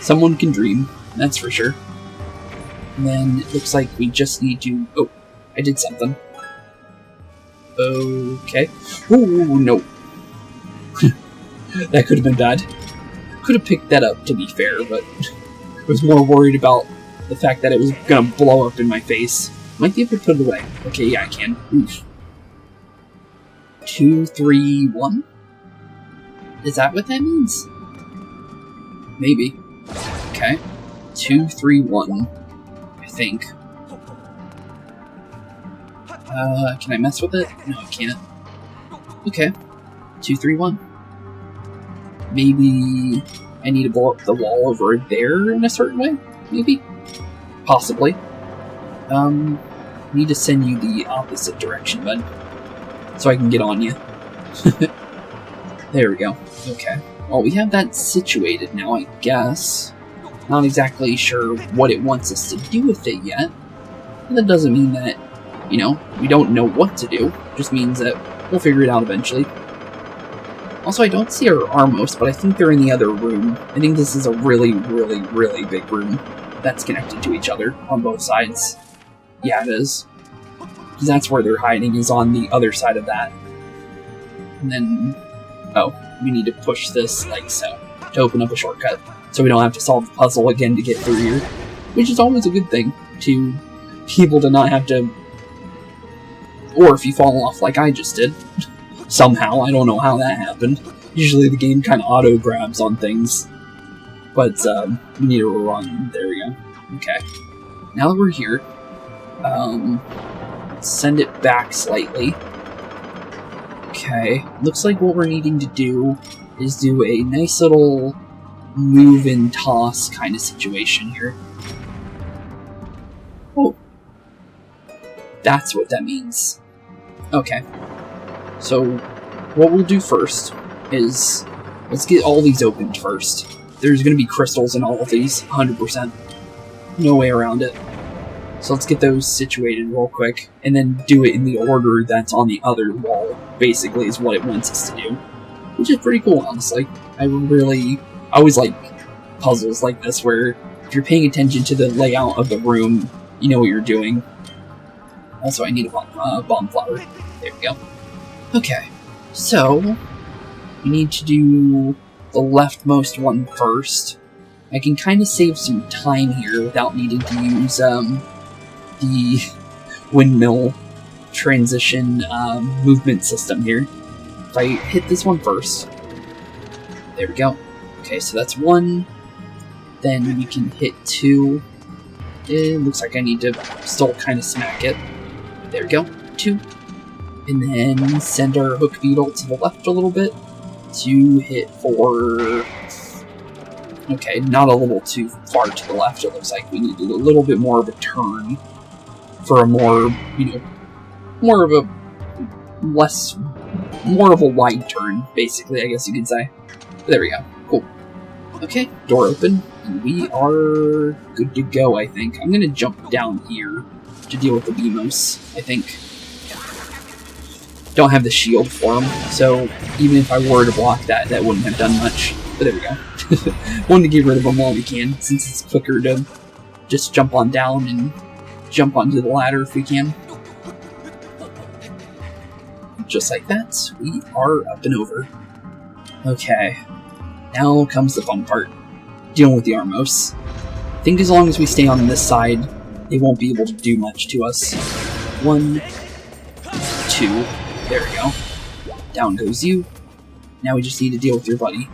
Someone can dream, that's for sure. And then it looks like we just need to... Oh, I did something. Okay. Ooh, no. That could have been bad. Could have picked that up, to be fair, but I was more worried about the fact that it was gonna blow up in my face. Might be able to put it away. Okay, yeah, I can. Oof. 2, 3, 1? Is that what that means? Maybe. Okay. 2, 3, 1. I think. Can I mess with it? No, I can't. Okay. 2, 3, 1. Maybe I need to blow up the wall over there in a certain way? Maybe? Possibly. Need to send you the opposite direction, bud. So I can get on you. There we go. Okay. Well, we have that situated now, I guess. Not exactly sure what it wants us to do with it yet. But that doesn't mean that, you know, we don't know what to do. It just means that we'll figure it out eventually. Also, I don't see our Armos, but I think they're in the other room. I think this is a really, really, really big room that's connected to each other on both sides. Yeah, it is. Because that's where they're hiding, is on the other side of that. And then... Oh, we need to push this like so, to open up a shortcut. So we don't have to solve the puzzle again to get through here. Which is always a good thing, to be able to not have to... Or if you fall off like I just did. Somehow, I don't know how that happened. Usually the game kind of auto-grabs on things. But, we need to run. There we go. Okay. Now that we're here, send it back slightly. Okay. Looks like what we're needing to do is do a nice little move and toss kind of situation here. Oh. That's what that means. Okay. So, what we'll do first is, let's get all these opened first. There's going to be crystals in all of these, 100%. No way around it. So let's get those situated real quick, and then do it in the order that's on the other wall, basically, is what it wants us to do. Which is pretty cool, honestly. I always like puzzles like this, where if you're paying attention to the layout of the room, you know what you're doing. Also, I need a bomb flower. There we go. Okay, so we need to do the leftmost one first. I can kind of save some time here without needing to use the windmill transition movement system here. If I hit this one first, there we go. Okay, so that's 1. Then we can hit 2. It looks like I need to still kind of smack it. There we go, 2. And then send our hook beetle to the left a little bit to hit 4. Okay, not a little too far to the left. It looks like we needed a little bit more of a turn for a more, you know, more of a wide turn, basically, I guess you could say. There we go. Cool. Okay, door open, and we are good to go, I think. I'm gonna jump down here to deal with the Beemos, I think. Don't have the shield for him, so even if I were to block that, that wouldn't have done much. But there we go. Wanted to get rid of them while we can, since it's quicker to just jump on down and jump onto the ladder if we can. Just like that, we are up and over. Okay, now comes the fun part. Dealing with the Armos. I think as long as we stay on this side, they won't be able to do much to us. 1, 2, there we go. Down goes you. Now we just need to deal with your buddy.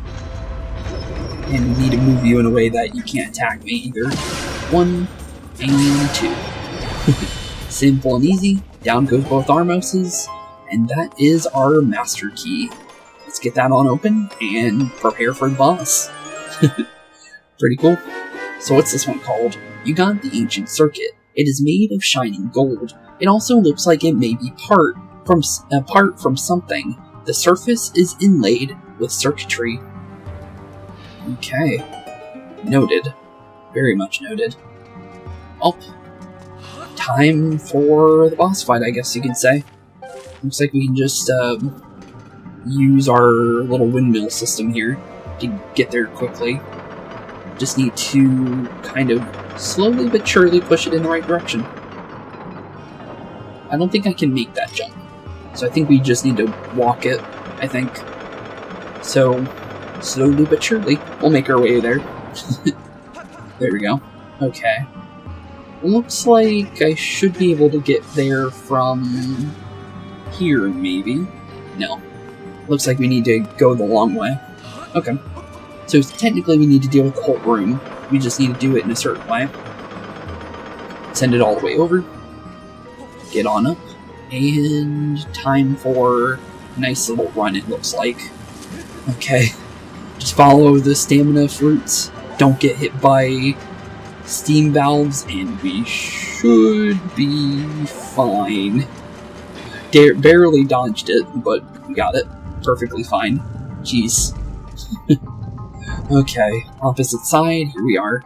And we need to move you in a way that you can't attack me either. 1 and 2. Simple and easy. Down goes both Armoses. And that is our master key. Let's get that on open and prepare for the boss. Pretty cool. So what's this one called? You got the Ancient Circuit. It is made of shining gold. It also looks like it may be apart from something. The surface is inlaid with circuitry. Okay. Noted. Very much noted. Oh. Time for the boss fight, I guess you could say. Looks like we can just use our little windmill system here to get there quickly. Just need to kind of slowly but surely push it in the right direction. I don't think I can make that jump. So I think we just need to walk it, I think. So, slowly but surely, we'll make our way there. There we go. Okay. Looks like I should be able to get there from here, maybe? No. Looks like we need to go the long way. Okay. So technically we need to deal with the whole room. We just need to do it in a certain way. Send it all the way over. Get on up. And time for a nice little run, it looks like. Okay. Just follow the stamina fruits. Don't get hit by steam valves, and we should be fine. Barely dodged it, but we got it. Perfectly fine. Jeez. Okay, opposite side, here we are.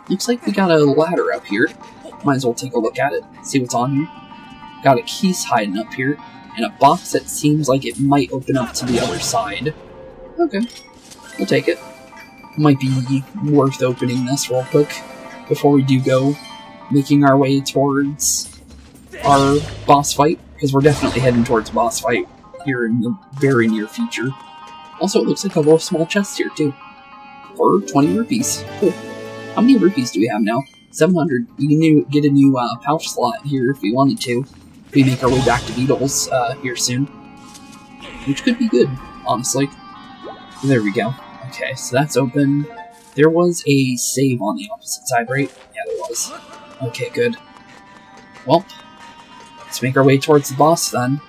Looks like we got a ladder up here. Might as well take a look at it, see what's on here. Got a keys hiding up here, and a box that seems like it might open up to the other side. Okay, we'll take it. Might be worth opening this real quick before we do go making our way towards our boss fight, because we're definitely heading towards a boss fight here in the very near future. Also, it looks like a little small chest here, too. For 20 rupees. Cool. How many rupees do we have now? 700. You can get a new pouch slot here if we wanted to. If we make our way back to Beetle's here soon. Which could be good, honestly. There we go. Okay, so that's open. There was a save on the opposite side, right? Yeah, there was. Okay, good. Well, let's make our way towards the boss then.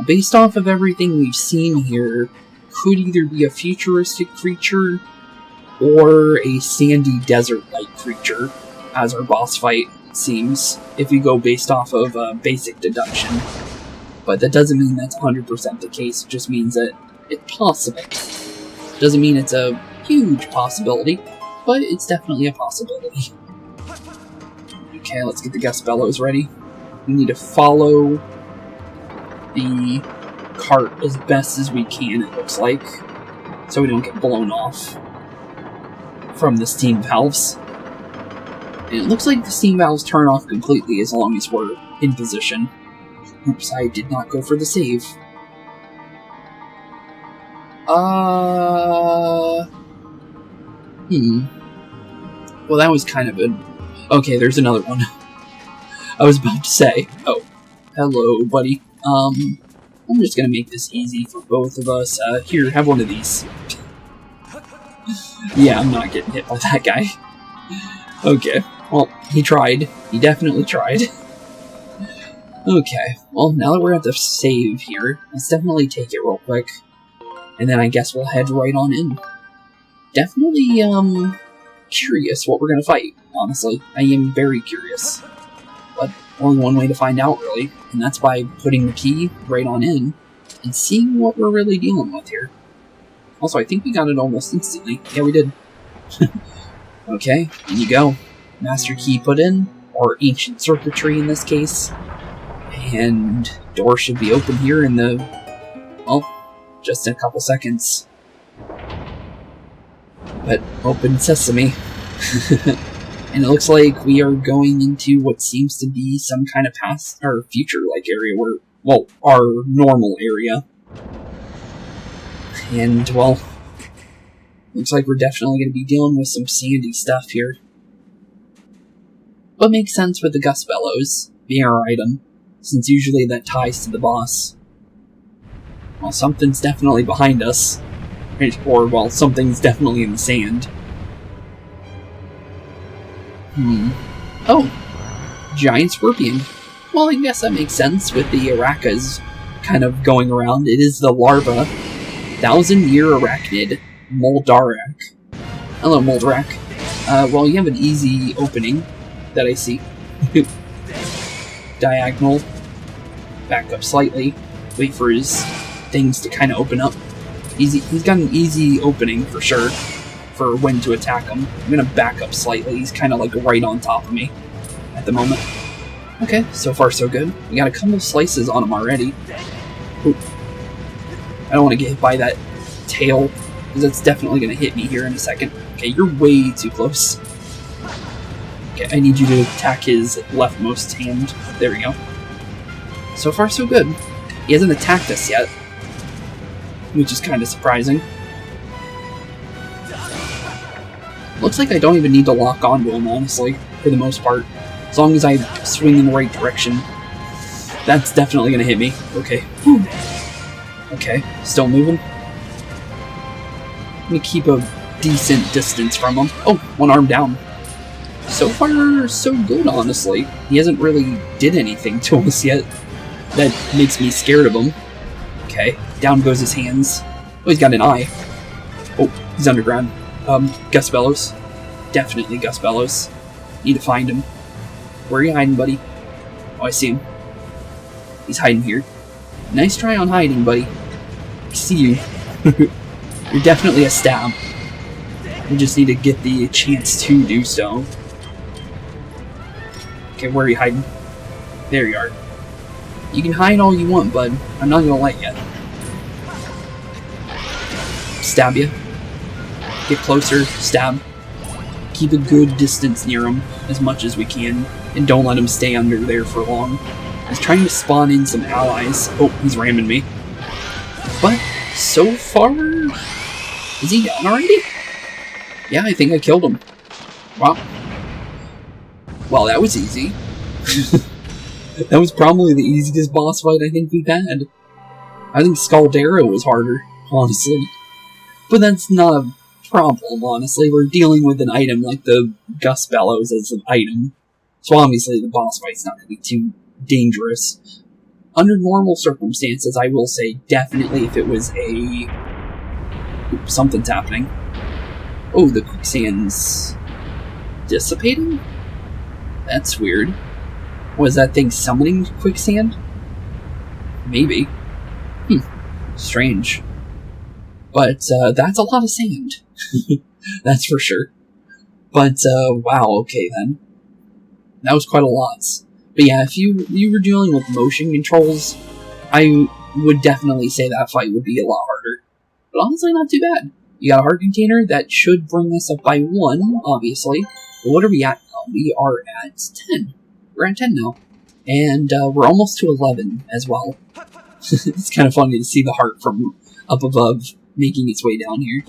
Based off of everything we've seen here, could either be a futuristic creature or a sandy desert-like creature as our boss fight, it seems, if we go based off of basic deduction. But that doesn't mean that's 100% the case, it just means that it's possible. Doesn't mean it's a huge possibility, but it's definitely a possibility. Okay, let's get the Gust Bellows ready. We need to follow the cart as best as we can, it looks like, so we don't get blown off from the steam valves. And it looks like the steam valves turn off completely as long as we're in position. Oops, I did not go for the save. Well, that was kind of a... Okay, there's another one. I was about to say, oh, hello, buddy. I'm just gonna make this easy for both of us. Here, have one of these. Yeah, I'm not getting hit by that guy. Okay, well, he tried. He definitely tried. Okay, well, now that we're at the save here, let's definitely take it real quick. And then I guess we'll head right on in. Definitely, curious what we're gonna fight, honestly. I am very curious. But only one way to find out, really, and that's by putting the key right on in and seeing what we're really dealing with here. Also, I think we got it almost instantly. Yeah, we did. Okay, in you go. Master key put in, or ancient circuitry in this case. And door should be open here in the, well, just in a couple seconds. But open sesame. And it looks like we are going into what seems to be some kind of past or future-like area where, well, our normal area. And, well, looks like we're definitely going to be dealing with some sandy stuff here. But makes sense with the gust bellows being our item, since usually that ties to the boss. Well, something's definitely behind us. Or, well, something's definitely in the sand. Oh, giant scorpion. Well, I guess that makes sense with the Arakas kind of going around. It is the larva. 1,000-year arachnid, Moldarach. Hello, Moldarach. Well, you have an easy opening that I see. Diagonal. Back up slightly. Wait for his things to kind of open up. Easy. He's got an easy opening for sure. For when to attack him. I'm gonna back up slightly. He's kind of like right on top of me at the moment. Okay, so far so good. We got a couple slices on him already. Ooh. I don't want to get hit by that tail, because it's definitely gonna hit me here in a second. Okay, you're way too close. Okay, I need you to attack his leftmost hand. There we go. So far so good. He hasn't attacked us yet, which is kind of surprising. Looks like I don't even need to lock onto him, honestly, for the most part. As long as I swing in the right direction. That's definitely going to hit me. Okay. Whew. Okay, still moving. Let me keep a decent distance from him. Oh, one arm down. So far, so good, honestly. He hasn't really did anything to us yet that makes me scared of him. Okay, down goes his hands. Oh, he's got an eye. Oh, he's underground. Gust bellows. Definitely gust bellows. Need to find him. Where are you hiding, buddy? Oh, I see him. He's hiding here. Nice try on hiding, buddy. I see you. You're definitely a stab. We just need to get the chance to do so. Okay, where are you hiding? There you are. You can hide all you want, bud. I'm not gonna let you. Stab you. Get closer, stab. Keep a good distance near him, as much as we can, and don't let him stay under there for long. He's trying to spawn in some allies. Oh, he's ramming me. But, so far... Is he down already? Yeah, I think I killed him. Wow. Well, that was easy. That was probably the easiest boss fight I think we've had. I think Scaldera was harder, honestly. But that's not a problem, honestly. We're dealing with an item like the Gust Bellows as an item. So obviously the boss fight's not going to be too dangerous. Under normal circumstances, I will say definitely if it was a... Oops, something's happening. Oh, the quicksand's dissipating? That's weird. Was that thing summoning quicksand? Maybe. Strange. But, that's a lot of sand. That's for sure. But, wow, okay then. That was quite a lot. But yeah, if you were dealing with motion controls, I would definitely say that fight would be a lot harder. But honestly, not too bad. You got a heart container, that should bring us up by 1, obviously. But what are we at now? We are at 10. We're at 10 now. And, we're almost to 11 as well. It's kind of funny to see the heart from up above making its way down here.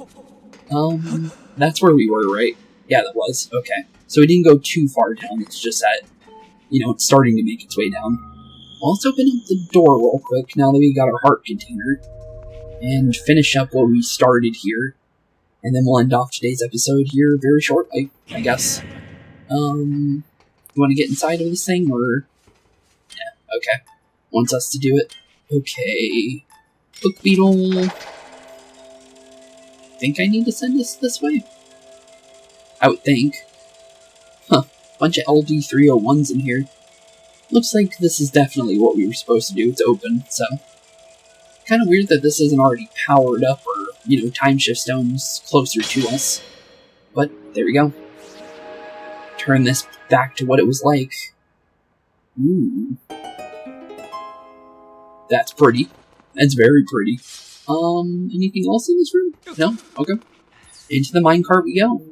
That's where we were, right? Yeah, that was. Okay. So we didn't go too far down, it's just that, you know, it's starting to make its way down. Well, let's open up the door real quick, now that we got our heart container, and finish up what we started here. And then we'll end off today's episode here very shortly, I guess. You want to get inside of this thing, or... Yeah, okay. Wants us to do it. Okay. Book Beetle. Think I need to send us this way? I would think. Huh. Bunch of LD301s in here. Looks like this is definitely what we were supposed to do. It's open, so... Kind of weird that this isn't already powered up or, you know, time shift stones closer to us. But, there we go. Turn this back to what it was like. Ooh. That's pretty. That's very pretty. Anything else in this room? No? Okay. Into the minecart we go.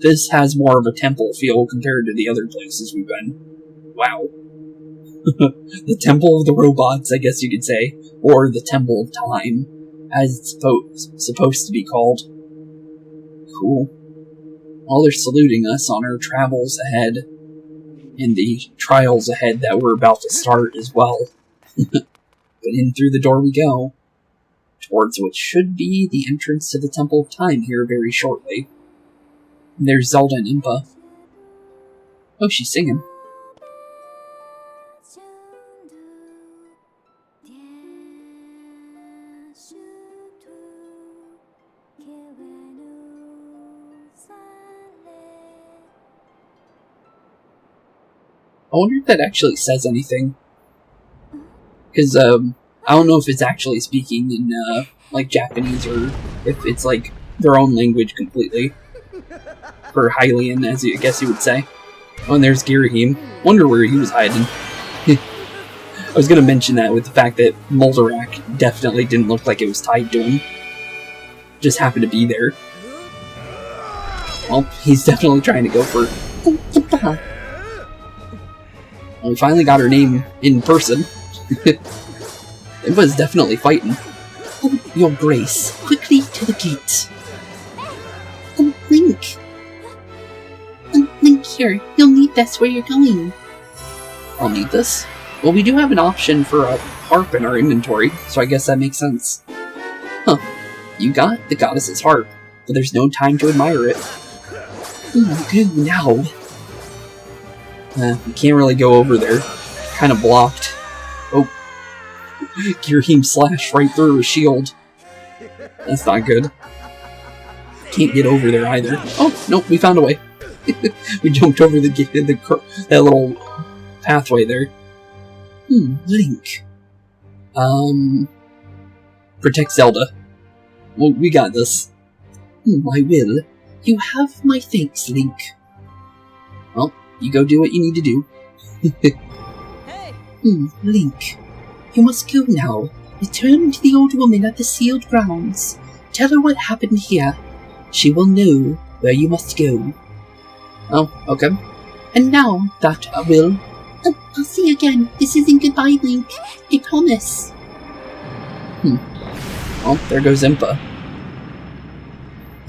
This has more of a temple feel compared to the other places we've been. Wow. The Temple of the Robots, I guess you could say. Or the Temple of Time, as it's supposed to be called. Cool. Well, they're saluting us on our travels ahead. And the trials ahead that we're about to start as well. But in through the door we go. Towards what should be the entrance to the Temple of Time here very shortly. And there's Zelda and Impa. Oh, she's singing. I wonder if that actually says anything. Because, I don't know if it's actually speaking in, like, Japanese, or if it's, like, their own language completely. For Hylian, as I guess you would say. Oh, and there's Girahim. Wonder where he was hiding. I was gonna mention that with the fact that Moldarach definitely didn't look like it was tied to him. Just happened to be there. Well, he's definitely trying to go for... Well, we finally got her name in person. Impa's definitely fighting. Oh, your grace, quickly to the gate. Oh, Link. Link, here. You'll need this where you're going. I'll need this. Well, we do have an option for a harp in our inventory, so I guess that makes sense. Huh. You got the goddess's harp, but there's no time to admire it. Go now. We can't really go over there. Kind of blocked. Oh. Girahim slashed right through his shield. That's not good. Can't get over there either. Oh, nope, we found a way. We jumped over that little pathway there. Link. Protect Zelda. Well, we got this. I will. You have my thanks, Link. Well, you go do what you need to do. Hey! Link. You must go now. Return to the old woman at the sealed grounds. Tell her what happened here. She will know where you must go. Oh, okay. And now that I will... I'll see you again. This isn't goodbye, Link. I promise. Well, there goes Impa.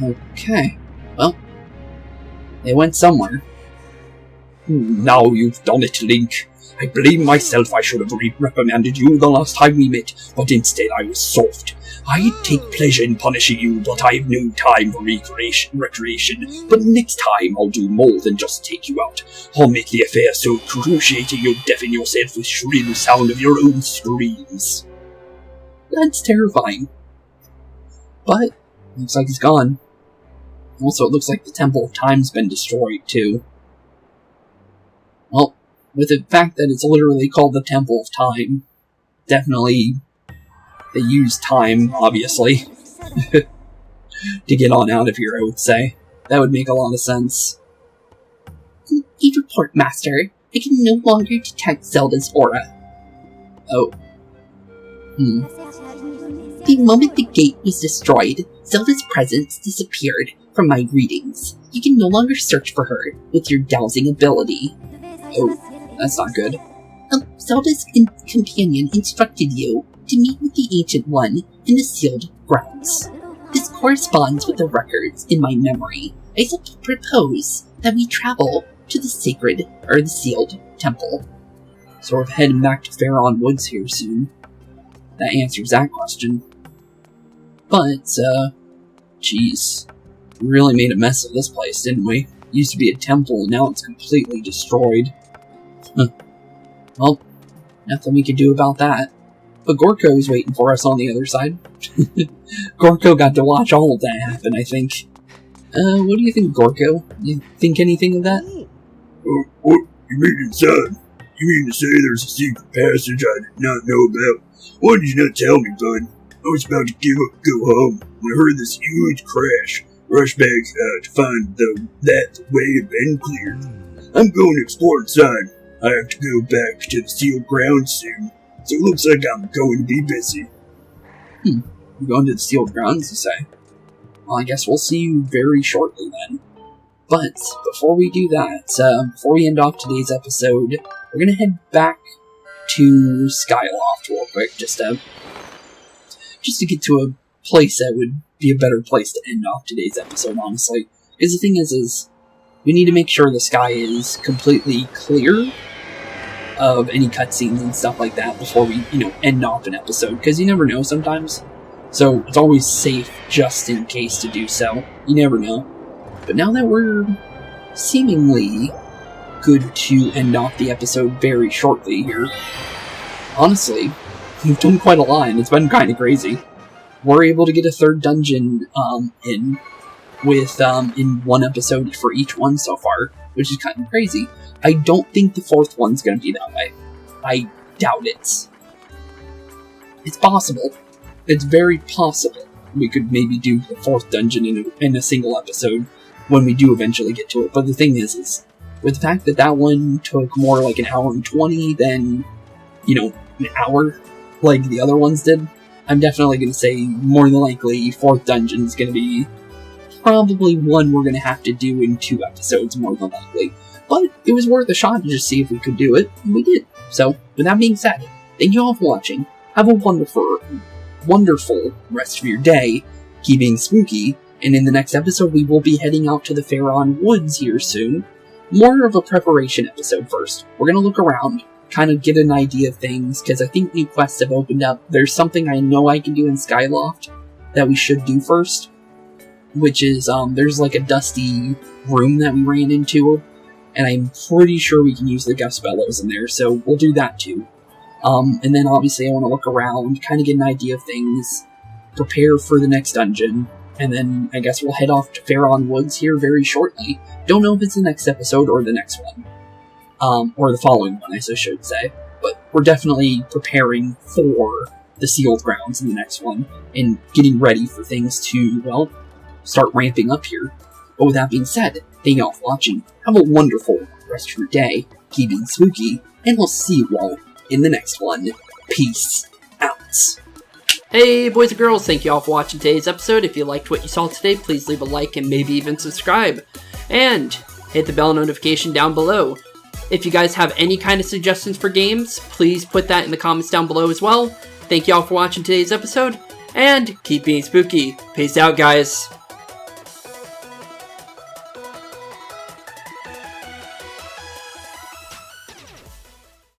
Okay. Well, they went somewhere. Now you've done it, Link. I blame myself. I should have reprimanded you the last time we met, but instead I was soft. I take pleasure in punishing you, but I have no time for recreation. But next time I'll do more than just take you out. I'll make the affair so excruciating you'll deafen yourself with shrill sound of your own screams. That's terrifying. But, looks like he's gone. Also, it looks like the Temple of Time's been destroyed, too. Well, with the fact that it's literally called the Temple of Time, definitely they use time, obviously, to get on out of here, I would say. That would make a lot of sense. A report, Master. I can no longer detect Zelda's aura. Oh. The moment the gate was destroyed, Zelda's presence disappeared from my readings. You can no longer search for her with your dowsing ability. Oh, that's not good. Zelda's companion instructed you to meet with the Ancient One in the sealed grounds. This corresponds with the records in my memory. I propose that we travel to the sealed temple. So we're heading back to Faron Woods here soon. That answers that question. But, jeez. We really made a mess of this place, didn't we? It used to be a temple, and now it's completely destroyed. Well, nothing we could do about that. But Gorko is waiting for us on the other side. Gorko got to watch all of that happen, I think. What do you think, Gorko? You think anything of that? What you mean inside? You mean to say there's a secret passage I did not know about? Why did you not tell me, bud? I was about to give up and go home when I heard this huge crash. Rushed back to find that the way had been cleared. I'm going to explore inside. I have to go back to the sealed grounds soon, so it looks like I'm going to be busy. You go into the sealed grounds, you say? Well, I guess we'll see you very shortly then. But before we do that, before we end off today's episode, we're gonna head back to Skyloft real quick, just to get to a place that would be a better place to end off today's episode, honestly. Because the thing is we need to make sure the sky is completely clear of any cutscenes and stuff like that before we, end off an episode, because you never know sometimes. So it's always safe just in case to do so. You never know. But now that we're seemingly good to end off the episode very shortly here, honestly, we've done quite a lot, and it's been kind of crazy. We're able to get a third dungeon in one episode for each one so far, which is kind of crazy. I don't think the fourth one's going to be that way. I doubt it. It's possible. It's very possible we could maybe do the fourth dungeon in a single episode when we do eventually get to it. But the thing is with the fact that one took more like an hour and 20 than, an hour like the other ones did, I'm definitely going to say more than likely fourth dungeon is going to be probably one we're going to have to do in 2 episodes, more than likely. But it was worth a shot to just see if we could do it, and we did. So, with that being said, thank you all for watching. Have a wonderful rest of your day. Keep being spooky, and in the next episode we will be heading out to the Faron Woods here soon. More of a preparation episode first. We're going to look around, kind of get an idea of things, because I think new quests have opened up. There's something I know I can do in Skyloft that we should do first, which is, there's like a dusty room that we ran into, and I'm pretty sure we can use the Gust Bellows in there, so we'll do that too. And then obviously I want to look around, kind of get an idea of things, prepare for the next dungeon, and then I guess we'll head off to Faron Woods here very shortly. Don't know if it's the next episode or the next one. Or the following one, I should say. But we're definitely preparing for the sealed grounds in the next one, and getting ready for things to, well, start ramping up here. But with that being said, thank you all for watching. Have a wonderful rest of your day. Keep being spooky, and we'll see you all in the next one. Peace out. Hey boys and girls, thank you all for watching today's episode. If you liked what you saw today, please leave a like and maybe even subscribe. And hit the bell notification down below. If you guys have any kind of suggestions for games, please put that in the comments down below as well. Thank you all for watching today's episode, and keep being spooky. Peace out, guys.